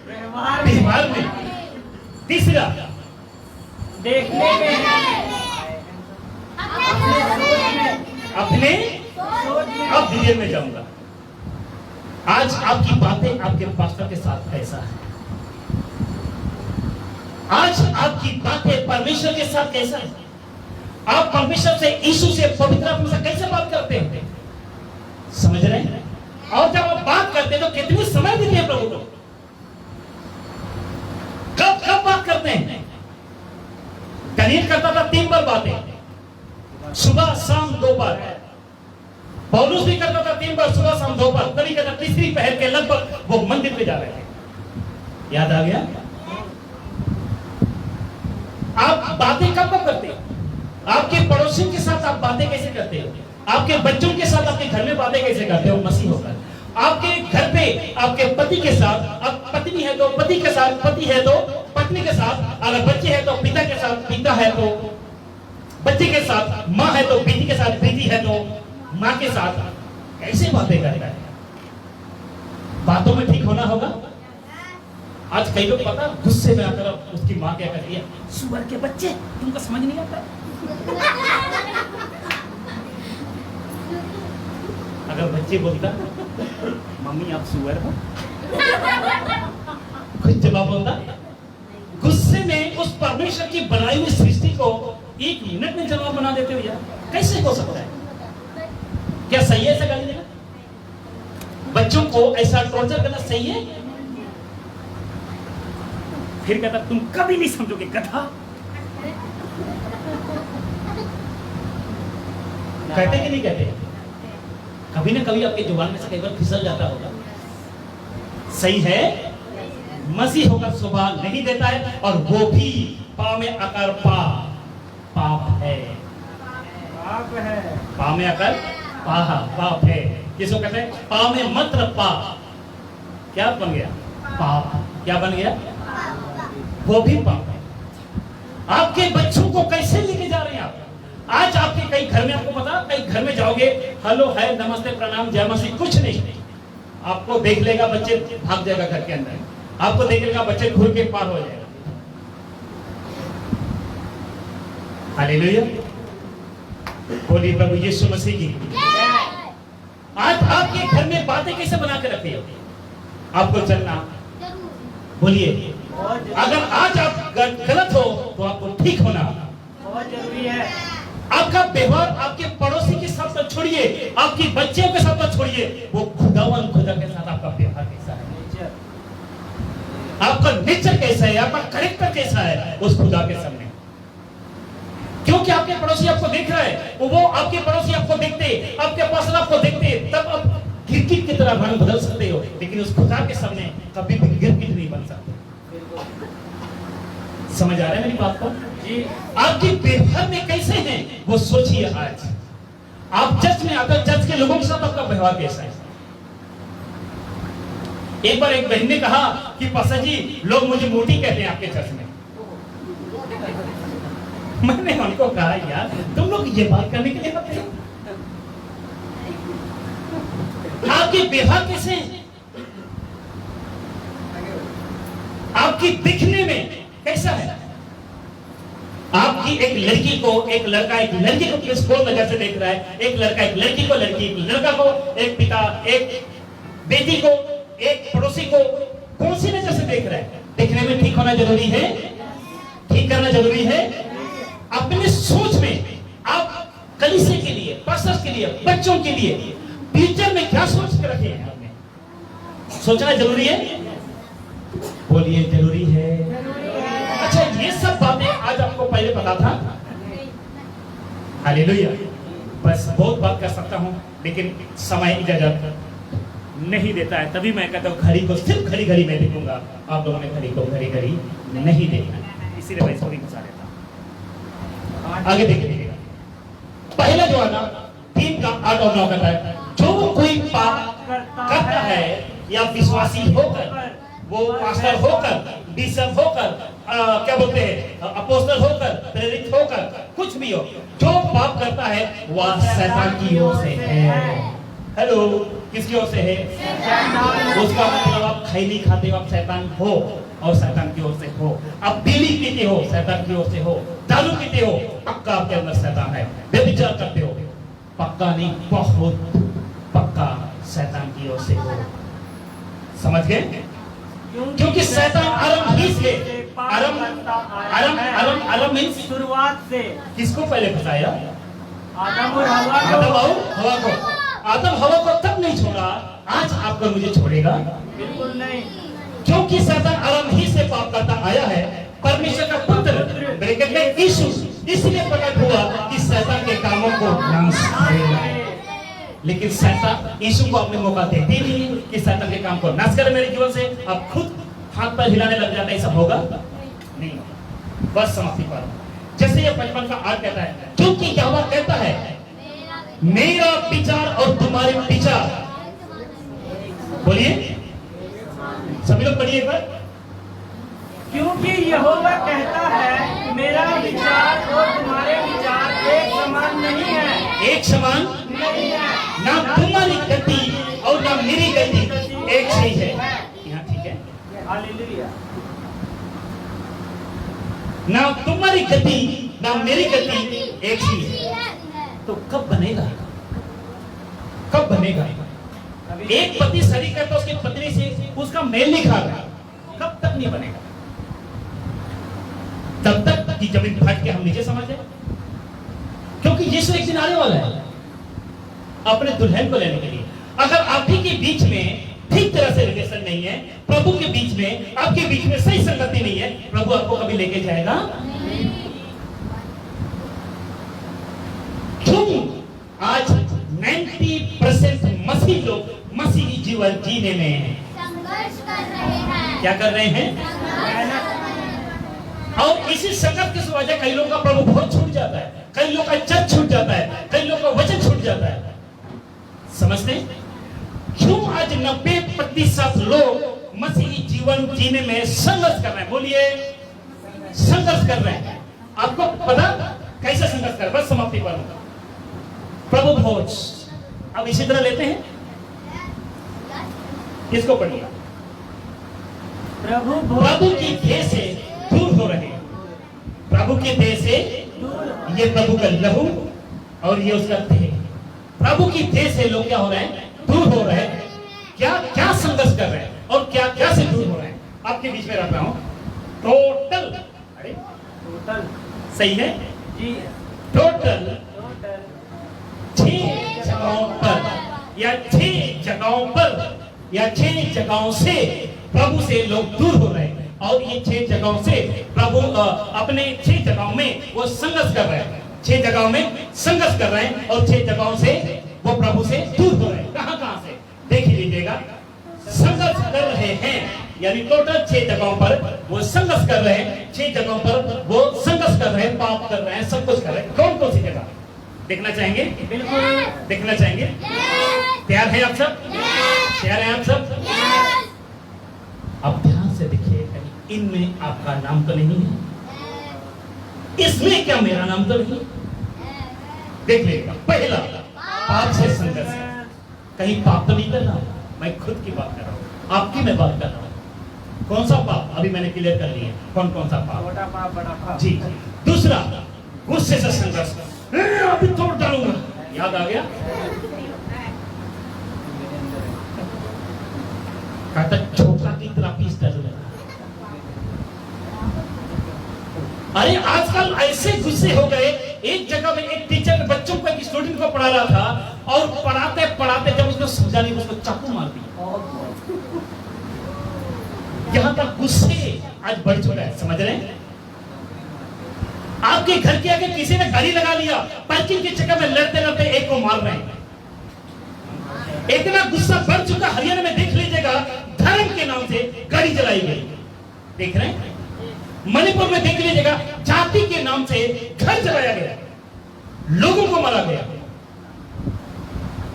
व्यवहार में। तीसरा, देखने में, अपने सोच में। अब डिटेल में जाऊंगा। आज आपकी बातें आपके पास्टर के साथ कैसा है? आज आपकी बातें परमेश्वर के साथ कैसा है? आप परमेश्वर से, यीशु से, पवित्र आत्मा से कैसे बात करते हैं? समझ रहे हैं? और जब आप बात करते हैं तो कितनी समय देते हैं प्रभु को? दानियल करता था 3 बार बातें, सुबह शाम 2 बार। पौलुस भी करता था 3 बार, सुबह शाम 2 बार। कभी कहता तीसरी पहर के लगभग वो मंदिर पे जा रहे थे। याद आ गया? आप बातें कब कब करते हो? आपके पड़ोसियों के साथ आप बातें कैसे करते हो? आपके बच्चों के साथ आपके घर में बातें कैसे करते हो? मसीह होकर आपके घर पे आपके पति के साथ, अब पत्नी है तो पति के साथ, पति है तो पत्नी के साथ, अगर बच्चे हैं तो पिता के साथ, पिता है तो बच्चे के साथ, माँ है तो बेटी के साथ, बेटी है तो माँ के साथ। कैसे बातें करेगा? बातों में ठीक होना होगा। आज कई लोग पता गुस्से में आकर उसकी माँ क्या कहती है, सुअर के बच्चे, तुमको समझ नहीं आता? अगर बच्चे बोलता मम्मी आप सुअर हो, कुछ जवाब बोलता? गुस्से में उस परमेश्वर की बनाई हुई सृष्टि को 1 मिनट में जवाब बना देते हो यार, कैसे हो सकता है? क्या सही है ऐसा गाली देना? बच्चों को ऐसा टॉर्चर करना सही है? फिर कहता तुम कभी नहीं समझोगे गधा। कहते कि नहीं कहते? कभी ना कभी आपके जुबान में से कई बार फिसल जाता होगा। सही है? मसीह होकर स्वभाव नहीं देता है, और वो भी पा में आकर पाप है। पाप है। पा में आकर पाप है। किसको कहते हैं? पा में मात्र पाप। क्या बन गया? पाप। क्या बन गया? वो भी पाप है। आपके बच्चों को कैसे लेके जा रहे हैं आप? आज आपके कई घर में, आपको पता, कई घर में जाओगे, हेलो है, नमस्ते, प्रणाम, जय मसीह, कुछ नहीं। आपको देख लेगा बच्चे भाग जाएगा घर के अंदर, आपको देख लेगा बच्चे घूर के पार हो जाएगा। हालेलुया, बोलिए प्रभु यीशु मसीह की। आज आपके घर में बातें कैसे बना के रखी हो? आपको चलना, बोलिए, अगर आज आप गलत हो तो आपको ठीक होना बहुत जरूरी है। आपका व्यवहार आपके पड़ोसी के साथ तो छोड़िए, आपकी बच्चियों के साथ तो छोड़िए, वो खुदा के साथ आपका व्यवहार कैसा है, आपका नेचर कैसा है, आपका कैरेक्टर कैसा है उस खुदा के सामने। क्योंकि आपके पड़ोसी आपको देख रहा है, वो आपके पड़ोसी आपको देखते, आपके पास आपको देखते, तब आप गिरगिट की तरह रंग बदल सकते हो, लेकिन उस खुदा के सामने कभी भी गिरगिट नहीं बन सकते। समझ आ रहा है मेरी बात को? आपकी व्यवहार में कैसे हैं वो सोचिए। आज आप चर्च में आकर चर्च के लोगों के साथ आपका व्यवहार कैसा है? एक बार एक बहन ने कहा कि पास्टर जी, लोग मुझे मोटी कहते हैं आपके चर्च में। मैंने उनको कहा यार, तुम लोग ये बात करने के लिए आते हो? आपके व्यवहार कैसे हैं? आपकी दिखने में कैसा है? आपकी एक लड़की को एक लड़का एक लड़की को किस कौन नजर से देख रहा है? एक लड़का एक लड़की को, लड़की एक लड़का को, एक पिता एक बेटी को, एक पड़ोसी को कौन सी नजर से देख रहा है? देखने में ठीक होना जरूरी है, ठीक करना जरूरी है। अपने सोच में आप कलीसिया के लिए, पास्टर्स के लिए, बच्चों के लिए, फ्यूचर में क्या सोच के रखे हैं आपने? सोचना जरूरी है। बोलिए जरूरी है। अच्छा, ये सब बातें आज आपको पहले पता था? हालेलुया। बस बहुत बात कर सकता हूं, लेकिन समय इजाजत नहीं देता है। तभी मैं कहता हूं घड़ी को सिर्फ घड़ी घड़ी मैं देखूंगा, आप लोगों ने घड़ी को घड़ी घड़ी नहीं देखना, इसीलिए मैं इसको भी घुसा देता हूं। आगे देखिएगा, पहला जो है ना 3 का 8 और 9 कहता है, जो कोई पाप करता है या विश्वासी होकर, वो पास्टर होकर, बिशप होकर, क्या बोलते हैं, अपोस्टल होकर, प्रेरित होकर, कुछ भी हो, जो पाप करता है वह शैतान की ओर से है। हेलो, किसकी ओर से है? उसका मतलब आप खैनी खाते हो, आप शैतान हो, और शैतान की ओर से हो। आप बीड़ी पीते हो, शैतान की ओर से हो। दारू पीते हो, पक्का आपके अंदर शैतान है। व्यभिचार करते हो, पक्का नहीं, बहुत पक्का शैतान की ओर से हो। समझ गए? क्योंकि शैतान आरंभ ही से, आरंभ मींस शुरुआत से किसको पहले फंसाया? आदम और हवा को। आदम हवा को तब नहीं छोड़ा, आज आपको मुझे छोड़ेगा बिल्कुल नहीं। क्योंकि शैतान आरंभ ही से पाप करता आया है। परमेश्वर का पुत्र ब्रैकेट में यीशु नाश करे। लेकिन शैतान यीशु को अपने मौका देते ही नहीं कि शैतान के काम को नाश करे मेरे जीवन से। अब खुद हाथ पैर हिलाने लग जाता है, ऐसा होगा नहीं। बस समाप्ति पर जैसे ये 55 का 8 कहता है, क्योंकि यहोवा कहता है मेरा विचार और तुम्हारे विचार, बोलिए सभी लोग पढ़िए एक बार। क्योंकि यहोवा कहता है मेरा विचार और तुम्हारे विचार एक समान नहीं है। एक समान नहीं है। ना तुम्हारी गति और ना मेरी गति एक सही है। यहाँ ठीक है, हालेलुया। ना तुम्हारी गति ना मेरी गति एक ही है। तो कब बनेगा? कब बनेगा? एक पति शरीर करता उसकी पत्नी से उसका मेल नहीं खा रहा, कब तक नहीं बनेगा? तब तक कि जमीन फट के हम नीचे समझ जाए। क्योंकि यीशु एक दिन आने वाला है अपने दुल्हन को लेने के लिए। अगर आप ही के बीच में ठीक तरह से रिलेशन नहीं है, प्रभु के बीच में आपके बीच में सही संगति नहीं है, प्रभु आपको कभी लेके जाएगा क्यों? आज 90% मसीह लोग मसीही जीवन जीने में संघर्ष कर रहे हैं। क्या कर रहे हैं? और इसी संघर्ष की वजह कई लोगों का प्रभु बहुत छूट जाता है, कई लोगों का चर्च छूट जाता है, कई लोगों का वचन छूट जाता है। समझते हैं क्यों? आज 90% लोग मसीही जीवन जीने में संघर्ष कर रहे हैं। बोलिए संघर्ष कर रहे हैं। आपको पता कैसे संघर्ष कर? बस समाप्ति पर प्रभु भोज अब इसी तरह लेते हैं। किसको पढ़िए? प्रभु की देह से दूर हो रहे, प्रभु के देह से, ये प्रभु का लहू और ये उसका देह। प्रभु की देह से लोग क्या हो रहे हैं? दूर हो रहे हैं। क्या क्या संघर्ष कर रहे हैं और क्या क्या से दूर हो रहे हैं? आपके बीच में रख रहा हूं टोटल। अरे टोटल सही है जी। टोटल 6 जगहों पर या 6 जगहों पर या 6 जगहों से प्रभु से लोग दूर हो रहे हैं। और ये 6 जगहों से प्रभु अपने 6 जगहों में वो संघर्ष कर रहे हैं। 6 जगहों में संघर्ष कर रहे हैं और 6 जगहों से वो प्रभु से दूर हो रहे हैं। कहां कहां से? देख लीजिएगा। संघर्ष कर रहे हैं यानी टोटल 6 जगहों पर वो संघर्ष कर रहे हैं। 6 जगहों पर वो संघर्ष कर रहे हैं, पाप कर रहे हैं, सब कुछ कर रहे हैं। कौन कौन सी जगह देखना चाहेंगे? बिल्कुल देखना चाहेंगे। तैयार हैं आप सब? तैयार हैं आप सब? अब ध्यान से देखिए, इनमें आपका नाम तो नहीं है, इसमें क्या मेरा नाम तो नहीं? देख लीजिएगा। पहला पाप से संघर्ष है। कहीं पाप तो नहीं कर रहा हूं, मैं खुद की बात कर रहा हूं, आपकी मैं बात कर रहा हूं। कौन सा पाप? अभी मैंने क्लियर कर लिया कौन कौन सा पाप। छोटा पाप बड़ा पाप जी। दूसरा गुस्से से संघर्ष, अभी तोड़ डालूंगा, याद आ गया? कहता छोटा की तरह पीस डालूंगा। अरे आजकल ऐसे गुस्से हो गए। एक जगह में एक टीचर बच्चों को, एक स्टूडेंट को पढ़ा रहा था और पढ़ाते पढ़ाते जब उसको समझा नहीं, उसको चाकू मार दिया। यहां तक गुस्से आज बढ़ चुका है, समझ रहे हैं? आपके घर के आगे किसी ने गाड़ी लगा लिया, पार्किंग के चक्कर में लड़ते लड़ते एक को मार रहे हैं। इतना गुस्सा बढ़ चुका, हरियाणा में देख लीजिएगा, धर्म के नाम से गाड़ी जलाई गई। देख रहे हैं? मणिपुर में देख लीजिएगा, जाति के नाम से घर जलाया गया, लोगों को मारा गया।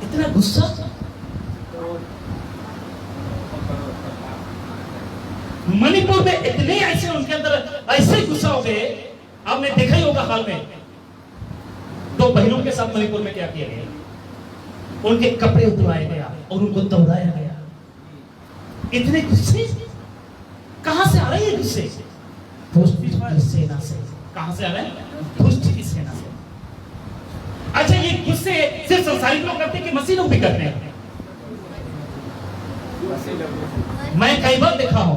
इतना गुस्सा। मणिपुर में इतने ऐसे उनके अंदर ऐसे गुस्सा हो गए। आपने देखा ही होगा हाल में 2 बहनों के साथ मणिपुर में क्या किया गया? उनके कपड़े उतरवाया गया और उनको दौड़ाया गया। इतने गुस्से कहां से आ रहे हैं? गुस्से दुष्ट की सेना से। कहां से आ रहे हैं? दुष्ट की सेना से। अच्छा, ये गुस्से सिर्फ संसारिक लोग करते हैं कि मसीह लोग भी करते हैं? मैं कई बार देखा हूं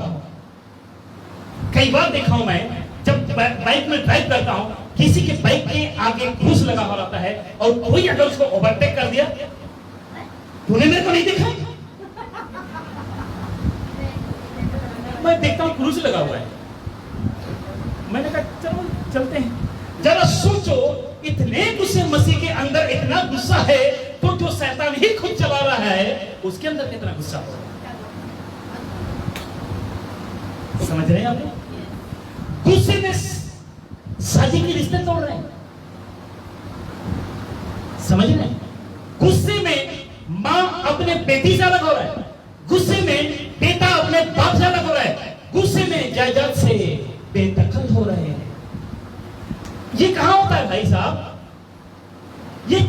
मैं जब बाइक में ड्राइव करता हूं, किसी के बाइक के आगे क्रूस लगा हुआ रहता है और कोई अगर उसको ओवरटेक कर दिया, तूने मेरे को नहीं देखा? मैं देखता हूं क्रूस लगा हुआ है, मैंने कहा चलो चलते हैं। जरा सोचो, इतने गुस्से मसीह के अंदर इतना गुस्सा है, तो जो शैतान ही खुद चला रहा है उसके अंदर कितना गुस्सा होगा। समझ रहे हैं आप लोग? गुस्से में शादी के रिश्ते तोड़ रहे हैं, समझ रहे हैं? गुस्से में मां अपने बेटी से अलग हो रहा है, गुस्से में बेटा अपने बाप से अलग हो रहा है, गुस्से में जायदाद से बेदखल हो रहे हैं। ये कहां होता है भाई साहब? ये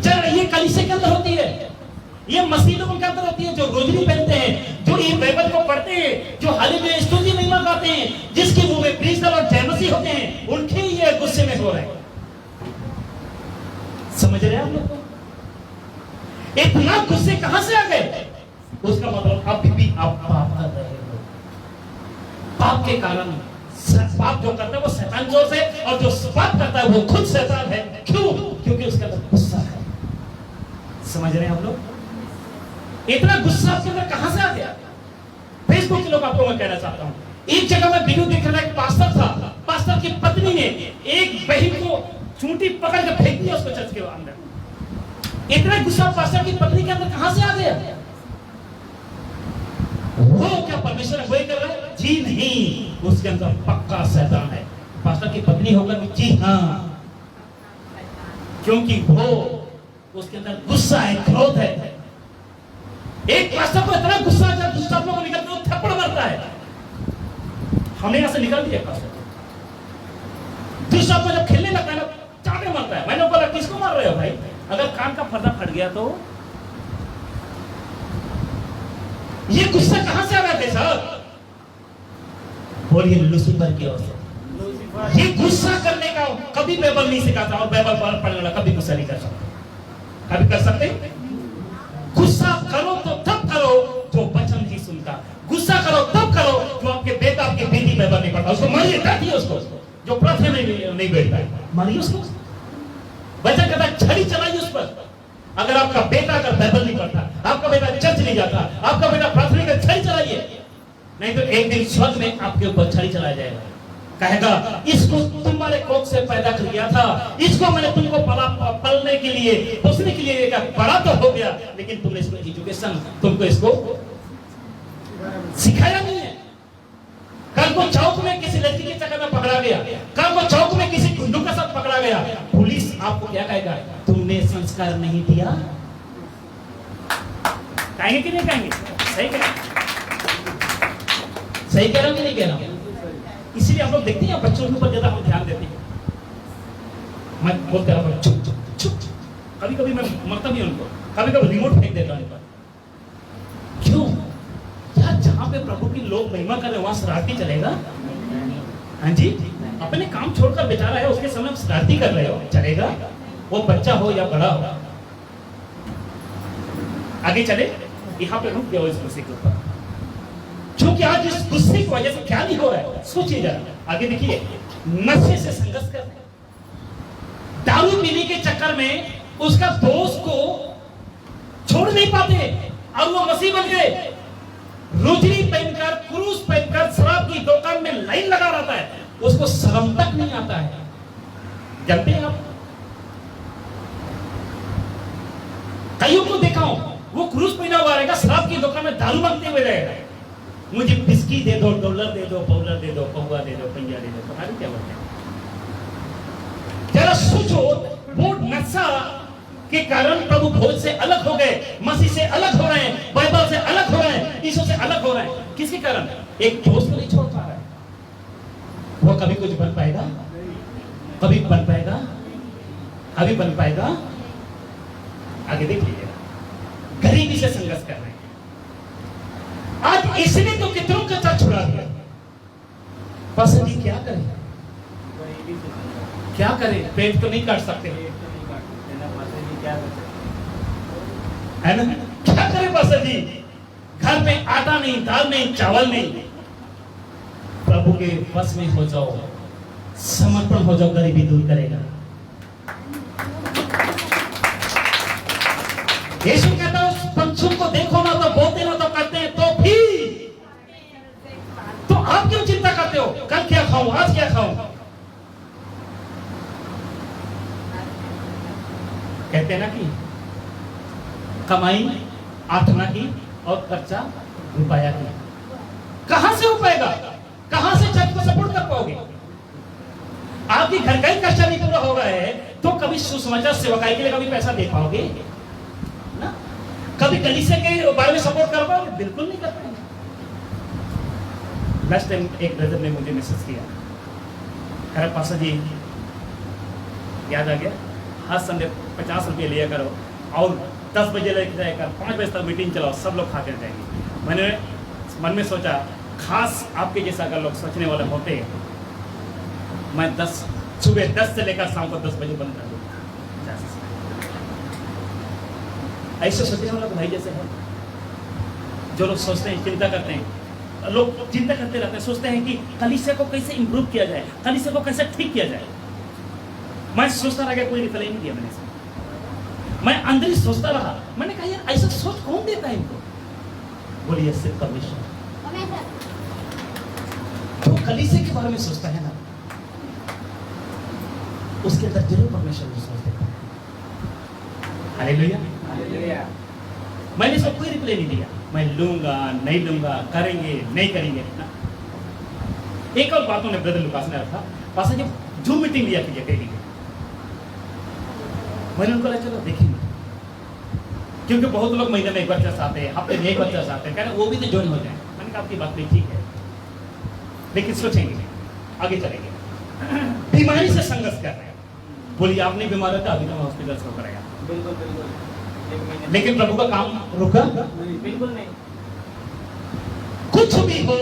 कलीसिया के अंदर होती है, ये मस्जिदों के अंदर होती है, जो रोजरी पहनते हैं, जो ये बाइबल को पढ़ते हैं, जो हालेलुया स्तुति महिमा गाते हैं, जिसके मुंह में प्रीज और जय मसीह होते हैं, उनके ये गुस्से में हो रहे हैं। समझ रहे हैं आप लोग? इतना गुस्से कहां से आ गए? उसका मतलब अभी भी आप पाप कर रहे हो। पाप के कारण पाप जो करता है वो शैतान जोर से, और जो पाप करता है वो खुद शैतान है। क्यों? क्योंकि उसके अंदर गुस्सा है। समझ रहे हैं आप लोग? इतना गुस्सा आपके अंदर कहां से आ गया? फेसबुक के लोग आपको मैं कहना चाहता हूं, एक जगह में वीडियो देख रहा, एक पास्टर था, पास्टर की पत्नी ने एक बहन को चूंटी पकड़ के फेंक दिया उसको चर्च के अंदर। इतना गुस्सा पास्टर की पत्नी के अंदर कहां से आ गया? वो क्या परमेश्वर वही कर रहा है? जी नहीं, उसके अंदर पक्का शैतान है। पास्टर की पत्नी होकर भी जी हाँ, क्योंकि वो उसके अंदर गुस्सा है, क्रोध है। एक पास्टर को इतना गुस्सा आ जाता है, दूसरा को निकल के वो थप्पड़ मारता है। हमने यहां से निकल दिया पास्टर, दूसरा को जब खेलने लगता है ना चाटे मारता है। मैंने बोला किसको मार रहे हो भाई? अगर कान का पर्दा फट गया तो ये गुस्सा कहां से आ रहा है साहब? बोलिए लूसीफर की ओर से। ये गुस्सा करने का कभी बाइबल नहीं सिखाता, और बाइबल पढ़ने वाला कभी गुस्सा नहीं कर सकता। कभी कर सकते? गुस्सा करो तो तब करो जो वचन नहीं सुनता, गुस्सा करो तब करो जो आपके बेटा आपकी बेटी बाइबल नहीं पढ़ता, उसको मारिए, डांटिए उसको। जो प्रार्थना नहीं बैठता है मारिए उसको। वचन कहता छड़ी चलाइए उस पर। अगर आपका बेटा अगर बाइबल नहीं पढ़ता, आपका बेटा चर्च नहीं जाता, आपका बेटा प्रार्थना कर, छड़ी चलाइए, नहीं तो एक दिन स्वर्ग में आपके ऊपर छड़ी चलाया जाएगा। कहेगा इसको तुम्हारे कोख से पैदा किया था, इसको मैंने तुमको पलने के लिए, पोसने के लिए बड़ा तो हो गया, लेकिन तुमने इसको एजुकेशन, तुमको इसको सिखाया नहीं है। कल को चौक में किसी लड़की के चक्कर में पकड़ा गया, कल को चौक में किसी गुंडों के साथ पकड़ा गया, पुलिस आपको क्या कहेगा? तुमने संस्कार नहीं दिया। कहेंगे कि नहीं कहेंगे? सही कह रहा हूं कि नहीं कह रहा हूं? इसलिए हम लोग देखते हैं बच्चों के ऊपर ज्यादा हम ध्यान देते हैं। मैं बोलते रहता चुप चुप चुप, कभी कभी मैं मरता भी उनको, कभी कभी रिमोट फेंक देता हूं उनको। क्यों? क्या जहां पे प्रभु की लोग महिमा कर रहे हैं वहां शरारती चलेगा? हाँ जी, अपने काम छोड़कर बेचारा है, उसके समय शरारती कर रहे हो, चलेगा? वो बच्चा हो या बड़ा हो। आगे चले, यहां पे रुक गया इस गुस्से के ऊपर, क्योंकि आज इस गुस्से की वजह से क्या नहीं हो रहा है सोचिए जरा। आगे देखिए, नशे से संघर्ष कर रहे हैं, दारू पीने के चक्कर में उसका दोस्त को छोड़ नहीं पाते और वो मसीह बन गए। रोजरी पहनकर, क्रूस पहनकर शराब की दुकान में लाइन लगा रहता है, उसको शर्म तक नहीं आता है। जानते हैं आप, कईयों को देखा हूं, वो क्रूस पहना हुआ रहेगा, शराब की दुकान में दारू मांगते हुए रहेगा, मुझे बिस्की दे दो, डॉलर दे दो, पाउडर दे दो, पौवा दे दो, पहिया दे दो, पता नहीं क्या बोलते हैं। जरा सोचो, वो नशा के कारण प्रभु भोज से अलग हो गए, मसीह से अलग हो रहे हैं, बाइबल से अलग हो रहे हैं, यीशु से अलग हो रहे हैं। किसके कारण? एक दोस्त को नहीं छोड़ पा रहा है। वो कभी कुछ बन पाएगा? कभी बन पाएगा? कभी बन पाएगा? आगे देखिए, गरीबी से संघर्ष कर रहे हैं। आज इसने तो कितनों का चार छुड़ा दिया। पास्टर जी क्या करें? क्या करें? पेट तो नहीं काट सकते, है ना? क्या करें पास्टर जी? घर में आटा नहीं, दाल नहीं, चावल नहीं। प्रभु के बस में हो जाओ, समर्पण हो जाओ, गरीबी दूर करेगा। यीशु कहता है, उस पंछी को देखो ना तो बोलते ना तो करते हैं, तो भी तो आप क्यों चिंता करते हो? कल क्या खाऊं, आज क्या खाऊं? कहते हैं ना कि कमाई 8 आना की और खर्चा रुपया की। कहां से हो पाएगा? कहां से चर्च को सपोर्ट कर पाओगे? आपके घर का ही खर्चा नहीं पूरा हो रहा है तो कभी सुसमाचार सेवकाई के लिए कभी पैसा दे पाओगे ना? कभी कलीसिया के बारे में सपोर्ट कर पाओगे? बिल्कुल नहीं कर पाएंगे। लास्ट टाइम एक ब्रदर ने मुझे मैसेज किया, कह रहा पास्टर जी याद आ गया, हर संडे 50 रुपये लिया करो और 10 बजे लेकर जाया कर, 5 बजे तक मीटिंग चलाओ, सब लोग खाते जाएंगे। मैंने मन में सोचा, खास आपके जैसा अगर लोग सोचने वाले होते मैं सुबह 10 से लेकर शाम को 10 बजे बंद कर दूँ। ऐसे सोचने वाला भाई जैसे है, जो लोग सोचते हैं, चिंता करते हैं, लोग चिंता करते रहते हैं, सोचते हैं कि कलीसिया को कैसे इंप्रूव किया जाए, कलीसिया को कैसे ठीक किया जाए। मैं सोचता रह गया, कोई रिप्लाई नहीं दिया मैंने। मैं अंदर ही सोचता रहा, मैंने कहा यार ऐसा सोच कौन देता है इनको? बोलिए सिर्फ परमेश्वर। तो कलीसिया के बारे में सोचता है ना, उसके अंदर जरूर परमेश्वर को सोच देता है। हालेलुया। मैंने इसको कोई रिप्लाई नहीं दिया, मैं लूंगा नहीं लूंगा, करेंगे नहीं करेंगे ना। एक और बात उन्हें ब्रदर लुकास ने रखा, पास जब जूम मीटिंग लिया कीजिए कहीं, मैंने उनको कहा चलो देखेंगे, क्योंकि बहुत लोग महीने में एक बार चर्च आते हैं, हफ्ते में एक बार चर्च आते हैं, कह रहे वो भी तो ज्वाइन हो जाए। मैंने कहा आपकी बात भी ठीक है, लेकिन सोचेंगे आगे चलेंगे। बीमारी से संघर्ष कर रहे हैं, बोलिए आप नहीं बीमार होता अभी तो हॉस्पिटल से होकर आया, बिल्कुल, लेकिन प्रभु का काम रुका बिल्कुल नहीं। कुछ भी हो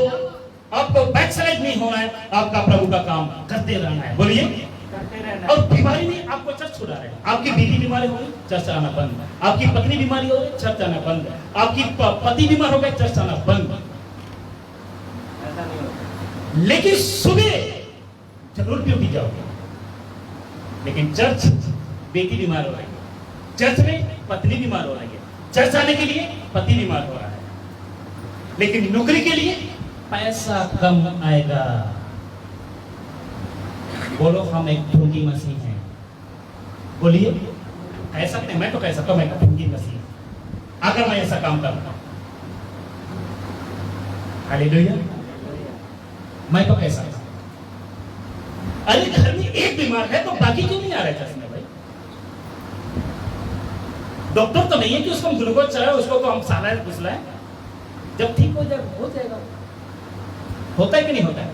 आपको बैकसाइड नहीं होना है, आपका प्रभु का काम करते रहना है। बोलिए करते रहना। और बीमारी नहीं, आपको चर्च छुड़ा रहे हैं। आपकी बीवी बीमारी हो गई, चर्च आना बंद। आपकी पत्नी बीमारी हो गई, चर्च आना बंद। आपकी पति बीमार हो गए, चर्च आना बंद। ऐसा नहीं होता। लेकिन सुबह जरूर ड्यूटी जाओगे, लेकिन चर्च बेटी बीमार हो रही है, चर्च में पत्नी बीमार हो रही है, चर्च आने के लिए पति बीमार हो रहा है, लेकिन नौकरी के लिए पैसा कम आएगा। बोलो हम एक ढूंढी मसीह हैं। बोलिए कह सकते हैं, मैं तो कह सकता हूं मैं एक ढूंढी मसीह, अगर मैं ऐसा काम करूंगा। हालेलुया। मैं तो कह सकता हूं, अरे घर में एक बीमार है तो बाकी क्यों नहीं आ रहे चर्च में भाई? डॉक्टर तो नहीं है कि उसको हम ग्लूकोज चलाए, उसको तो हम साला घुसलाए, जब ठीक हो जाएगा। होता है कि नहीं होता है?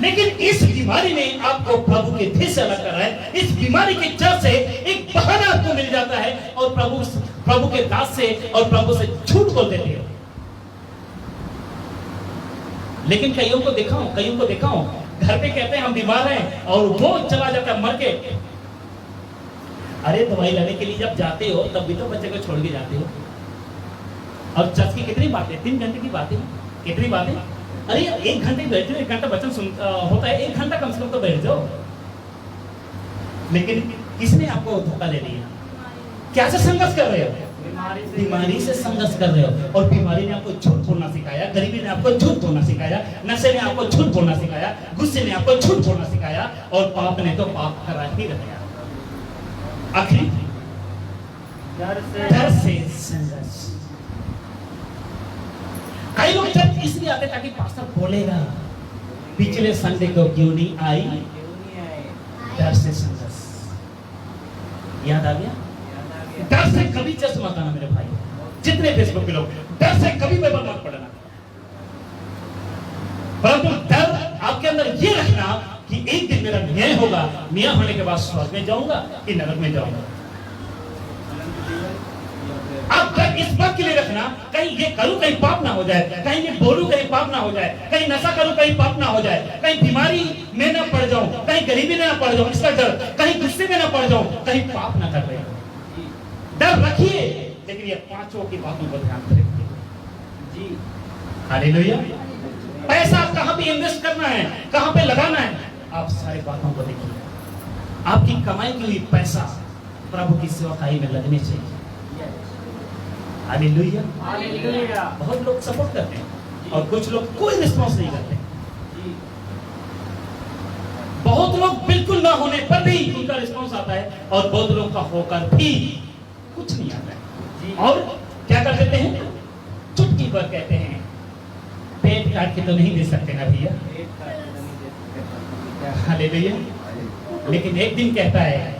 लेकिन इस बीमारी ने आपको प्रभु के देह से अलग कर रहा है। इस बीमारी के जड़ से एक बहाना आपको मिल जाता है और प्रभु के दास से और प्रभु से झूठ बोल देते हो। लेकिन कईयों को देखा हूं घर पे कहते हैं हम बीमार हैं और वो चला जाता है मर के। अरे दवाई लाने के लिए जब जाते हो तब भी तो बच्चे को छोड़ के जाते हो। और चर्च की कितनी बातें, 3 घंटे की बातें, कितनी बातें। अरे 1 घंटे बैठो, 1 घंटा वचन होता है, 1 घंटा कम से कम तो बैठ जाओ। लेकिन किसने आपको धोखा दे दिया? क्या से संघर्ष कर रहे हो? बीमारी से संघर्ष कर रहे हो। और बीमारी ने आपको झूठ बोलना सिखाया, गरीबी ने आपको झूठ बोलना सिखाया, नशे ने आपको झूठ बोलना सिखाया, गुस्से ने आपको झूठ बोलना सिखाया, और पाप ने तो पाप करा ही रखा। आखिरी डर से संघर्ष। कई लोग चर्च इसलिए आते ताकि पास्टर बोलेगा पिछले संडे को क्यों नहीं आई, डर से संघर्ष। याद आ गया? डर से कभी चर्च मत आना मेरे भाई, जितने फेसबुक पे लोग, डर से कभी बाइबल मत पढ़ना। परंतु डर आपके अंदर ये रखना कि एक दिन मेरा न्याय होगा, न्याय होने के बाद स्वर्ग में जाऊंगा कि नरक में जाऊंगा। आप डर इस बात के लिए रखना कहीं ये करूं कहीं पाप ना हो जाए, कहीं ये बोलूं कहीं पाप ना हो जाए, कहीं नशा करूं कहीं पाप ना हो जाए, कहीं बीमारी में ना पड़ जाऊं, कहीं गरीबी में ना पड़ जाऊं, इसका डर, कहीं गुस्से में ना पड़ जाऊं, कहीं पाप ना कर रहे हो। डर रखिए, लेकिन ये 5 की बातों को ध्यान रखिए जी। हालेलुया। पैसा कहां पे इन्वेस्ट करना है, कहां पे लगाना है, आप सारी बातों को देखिए। आपकी कमाई की हुई पैसा प्रभु की सेवकाई में लगने चाहिए। हालेलुया। हालेलुया। बहुत लोग सपोर्ट करते हैं और कुछ लोग कोई रिस्पॉन्स नहीं करते। बहुत लोग बिल्कुल ना होने पर भी उनका रिस्पॉन्स आता है और बहुत लोगों का होकर भी कुछ नहीं आता जी। है। और क्या कर देते हैं, चुटकी पर कहते हैं, पेट काट के तो नहीं दे सकते ना भैया, हालेलुया। लेकिन एक दिन कहता है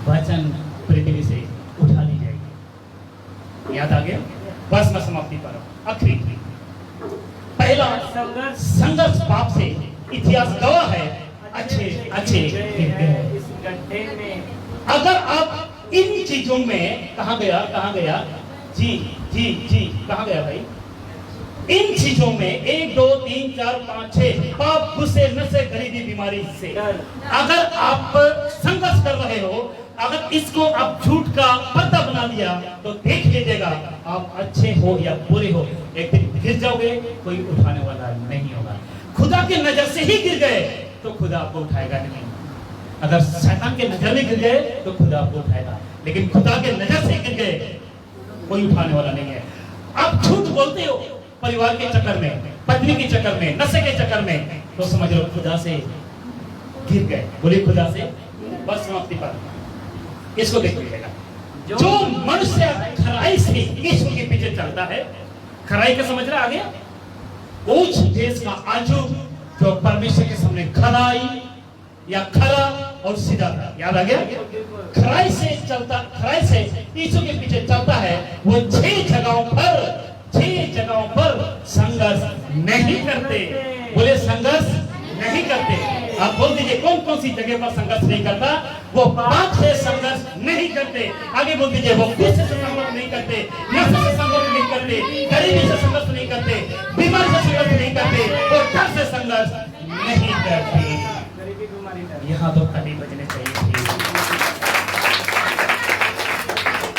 वचन पृथ्वी से उठा ली जाएगी। याद आ गया? बस मैं समाप्ति पर हूं। आखिरी पहला संघर्ष पाप से इतिहास गवाह है, अच्छे इस गड्ढे में। अगर आप इन चीजों में कहां गया जी कहां गया भाई, इन चीजों में 1 2 3 4 5 6 पाप, गुस्से, नशे, गरीबी, बीमारी से अगर आप संघर्ष कर रहे हो, अगर इसको आप झूठ का पर्दा बना लिया तो देख लीजिएगा आप अच्छे हो या बुरे हो, एक दिन गिर जाओगे, कोई उठाने वाला नहीं होगा। खुदा की नजर से ही गिर गए तो खुदा आपको उठाएगा नहीं। अगर शैतान के नजर में गिर गए तो खुदा आपको उठाएगा, लेकिन खुदा के नजर से गिर गए कोई उठाने वाला नहीं है। आप झूठ बोलते हो परिवार के चक्कर में, पत्नी के चक्कर में, नशे के चक्कर में, तो समझ लो खुदा से गिर गए। बोले खुदा से। बस समाप्ति पर इसको देख लीजिएगा। जो मनुष्य खराई से यीशु के पीछे चलता है, खराई का समझ रहा आ गया, ऊंच देश का आजू जो परमेश्वर के सामने खराई या खरा और सीधा था, याद आ गया? खराई से यीशु के पीछे चलता है, वो 6 जगहों पर संघर्ष नहीं करते। बोले संघर्ष नहीं करते। आप बोल दीजिए कौन कौन सी जगह पर संघर्ष नहीं करता? वो पाप से संघर्ष नहीं करते। आगे बोल दीजिए वो गुस्से से संघर्ष नहीं करते, नशे से संघर्ष नहीं करते, गरीबी से संघर्ष नहीं करते, बीमारी से संघर्ष नहीं करते, वो डर से संघर्ष नहीं करते। यहाँ तो ताली बजने चाहिए।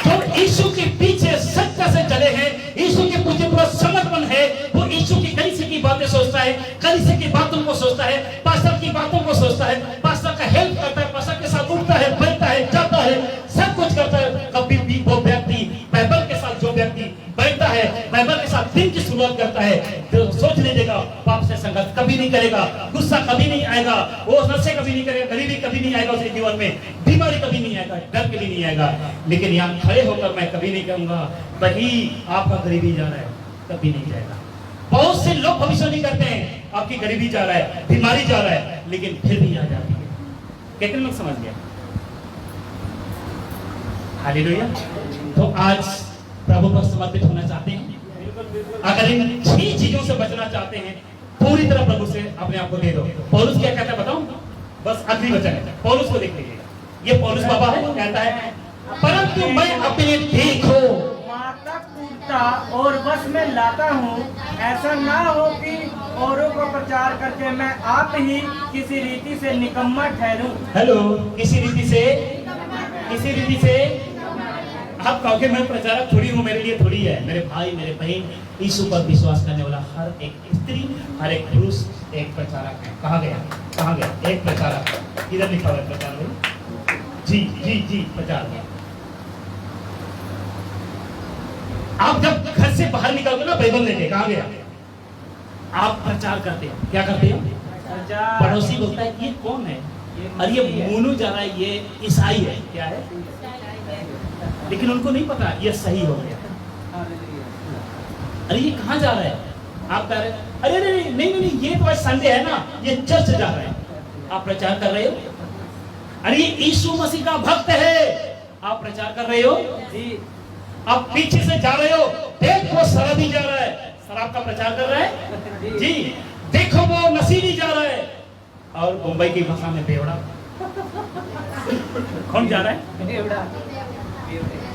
तो यीशु के पीछे सत्य से चले हैं, यीशु के पीछे पूरा समर्पण है, वो यीशु की कलीसिया की बातें सोचता है, कलीसिया की बातों को सोचता है, पास्टर की बातों को सोचता है, पास्टर का हेल्प करता है, पास्टर के साथ उठता है, बैठता है, जाता है, सब कुछ करता है। कभी भी वो व्यक्ति बाइबल के साथ जो व्यक्ति बैठता है, बाइबल के साथ दिन की शुरुआत करता है, तो सोच लीजिएगा पाप से संघर्ष कभी नहीं करेगा, गुस्सा कभी नहीं आएगा, वो नशे कभी नहीं करेगा, गरीबी कभी नहीं आएगा उसके जीवन में, बीमारी कभी नहीं आएगा, डर कभी नहीं आएगा। लेकिन यहाँ खड़े होकर मैं कभी नहीं कहूंगा वही आपका गरीबी जा रहा है, कभी नहीं जाएगा। बहुत से लोग भविष्यवाणी करते हैं आपकी गरीबी जा रहा है, बीमारी जा रहा है, लेकिन फिर भी आ जाती है। कितने लोग समझ गए? हालेलुया। तो आज प्रभु पर समर्पित होना चाहते हैं, अगर इन 6 चीजों से बचना चाहते हैं, पूरी तरह प्रभु से अपने आप को दे दो। पौलुस क्या कहता है बताऊं? बस आखिरी वचन है, पौलुस को देख लीजिएगा। ये पौलुस बाबा है, कहता है परंतु मैं अपने देह को माता कूटता और बस में लाता हूँ, ऐसा ना हो कि औरों को प्रचार करके मैं आप ही किसी रीति से निकम्मा ठहरूं। हेलो, किसी रीति से आप कहोगे मैं प्रचारक थोड़ी हूँ, मेरे लिए थोड़ी है। मेरे भाई, मेरे बहन, यीशु पर विश्वास करने वाला हर एक स्त्री, हर एक पुरुष एक प्रचारक है। कहाँ गया? एक प्रचारक। इधर लिखा हुआ है प्रचारक। जी प्रचारक। आप जब घर से बाहर निकलते ना बाइबल लेके, कहाँ गया? आप प्रचार करते हो। क्या करते हो? पड़ोसी बोलता है ये कौन है? अरे ये मोनू जा रहा है, ये ईसाई है। क्या है? लेकिन उनको नहीं पता ये सही हो गया। अरे ये कहाँ जा रहा है? आप कह रहे अरे नहीं, ये तो आज संडे है ना, ये चर्च जा रहा है। आप प्रचार कर रहे हो? अरे ये यीशु मसीह का भक्त है, आप प्रचार कर रहे हो? जी। आप पीछे से जा रहे हो, देख वो शराबी जा रहा है, शराब का प्रचार कर रहा है। जी। देखो वो नशीली जा रहा है, और मुंबई की भाषा में बेवड़ा। कौन जा रहा है? बेवड़ा।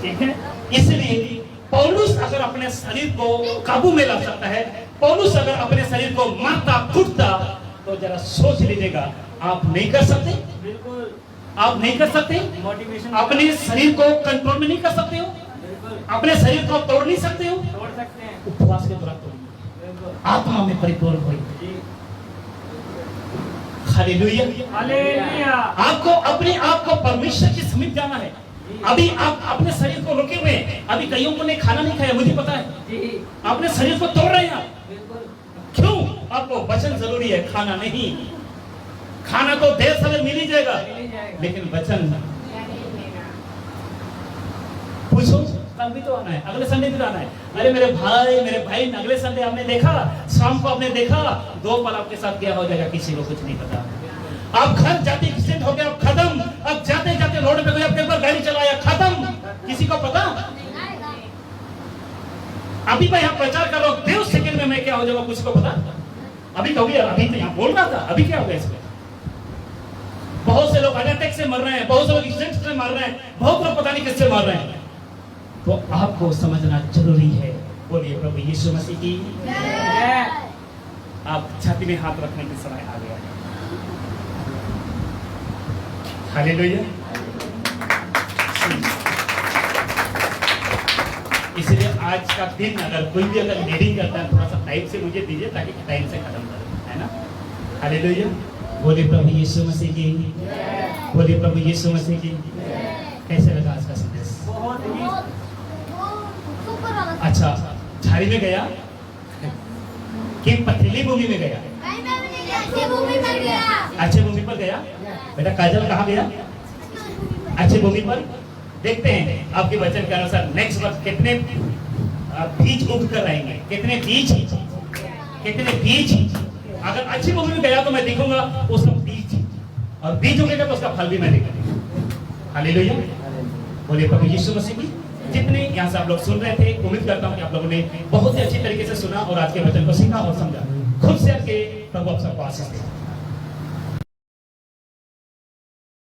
ठीक है। इसलिए पौलुस अगर अपने शरीर को काबू में ला सकता है, पौलुस अगर अपने शरीर को मारता कूटता, तो जरा सोच लीजिएगा आप नहीं कर सकते? बिल्कुल आप नहीं कर सकते। मोटिवेशन अपने शरीर को कंट्रोल में नहीं कर सकते हो, अपने शरीर को तोड़ नहीं सकते हो। तोड़ सकते हैं, उपवास के द्वारा तोड़िए, आत्मा में परिपूर्ण होइए। Hallelujah, hallelujah. आपको अपने आप को परमेश्वर के समीप जाना है। अभी आप अपने शरीर को रोके हुए हैं, अभी कईयों को ने खाना नहीं खाया, मुझे पता है। अपने शरीर को तोड़ रहे हैं आप। क्यों? आपको वचन जरूरी है, खाना नहीं। खाना तो देर समय मिल ही जाएगा, लेकिन वचन कल भी तो आना है, अगले संडे भी तो आना है। अरे मेरे भाई अगले संडे आपने देखा, शाम को आपने देखा, 2 पल आपके साथ क्या हो जाएगा किसी को कुछ नहीं पता। आप घर जाते एक्सीडेंट हो गया, खत्म। अब जाते जाते रोड पे कोई आपके ऊपर गाड़ी चलाया, खत्म। किसी को पता? अभी मैं यहाँ प्रचार कर रहा हूँ, 2 सेकंड में मैं क्या हो जाऊंगा कुछ को पता? अभी कभी अभी तो यहाँ बोल रहा था, अभी क्या हो गया इसमें? बहुत से लोग हार्ट अटैक से मर रहे हैं, बहुत से लोग एक्सीडेंट से मर रहे हैं, बहुत लोग पता नहीं किससे मर रहे हैं। तो आपको समझना जरूरी है। बोलिए प्रभु यीशु मसीह की। आप छाती में हाथ रखने की समय आ गया है। हालेलुया। इसलिए आज का दिन अगर कोई भी अगर लीडिंग करता है, थोड़ा सा टाइम से मुझे दीजिए ताकि टाइम से खत्म करें, है ना? हालेलुया। बोलिए प्रभु यीशु मसीह की। बोलिए प्रभु यीशु मसीह की। कैसे लगा आज का संदेश? अच्छा, झाड़ी में गया कि पथरीली भूमि में गया? अच्छे भूमि पर गया। बेटा काजल कहाँ गया? अच्छे भूमि पर। देखते हैं आपके वचन के अनुसार नेक्स्ट वर्ष कितने बीज उग कर रहेंगे, कितने बीज। अगर अच्छी भूमि में गया तो मैं देखूंगा उसका बीज, और बीज उगेगा तो उसका फल भी मैं देखूंगा। हालेलुया। बोलिए प्रभु यीशु मसीह की। जितने यहाँ से आप लोग सुन रहे थे, उम्मीद करता हूँ कि आप लोगों ने बहुत ही अच्छी तरीके से सुना और आज के वचन को सीखा और समझा। खुद से आके प्रभु आप सबको आशीष दे।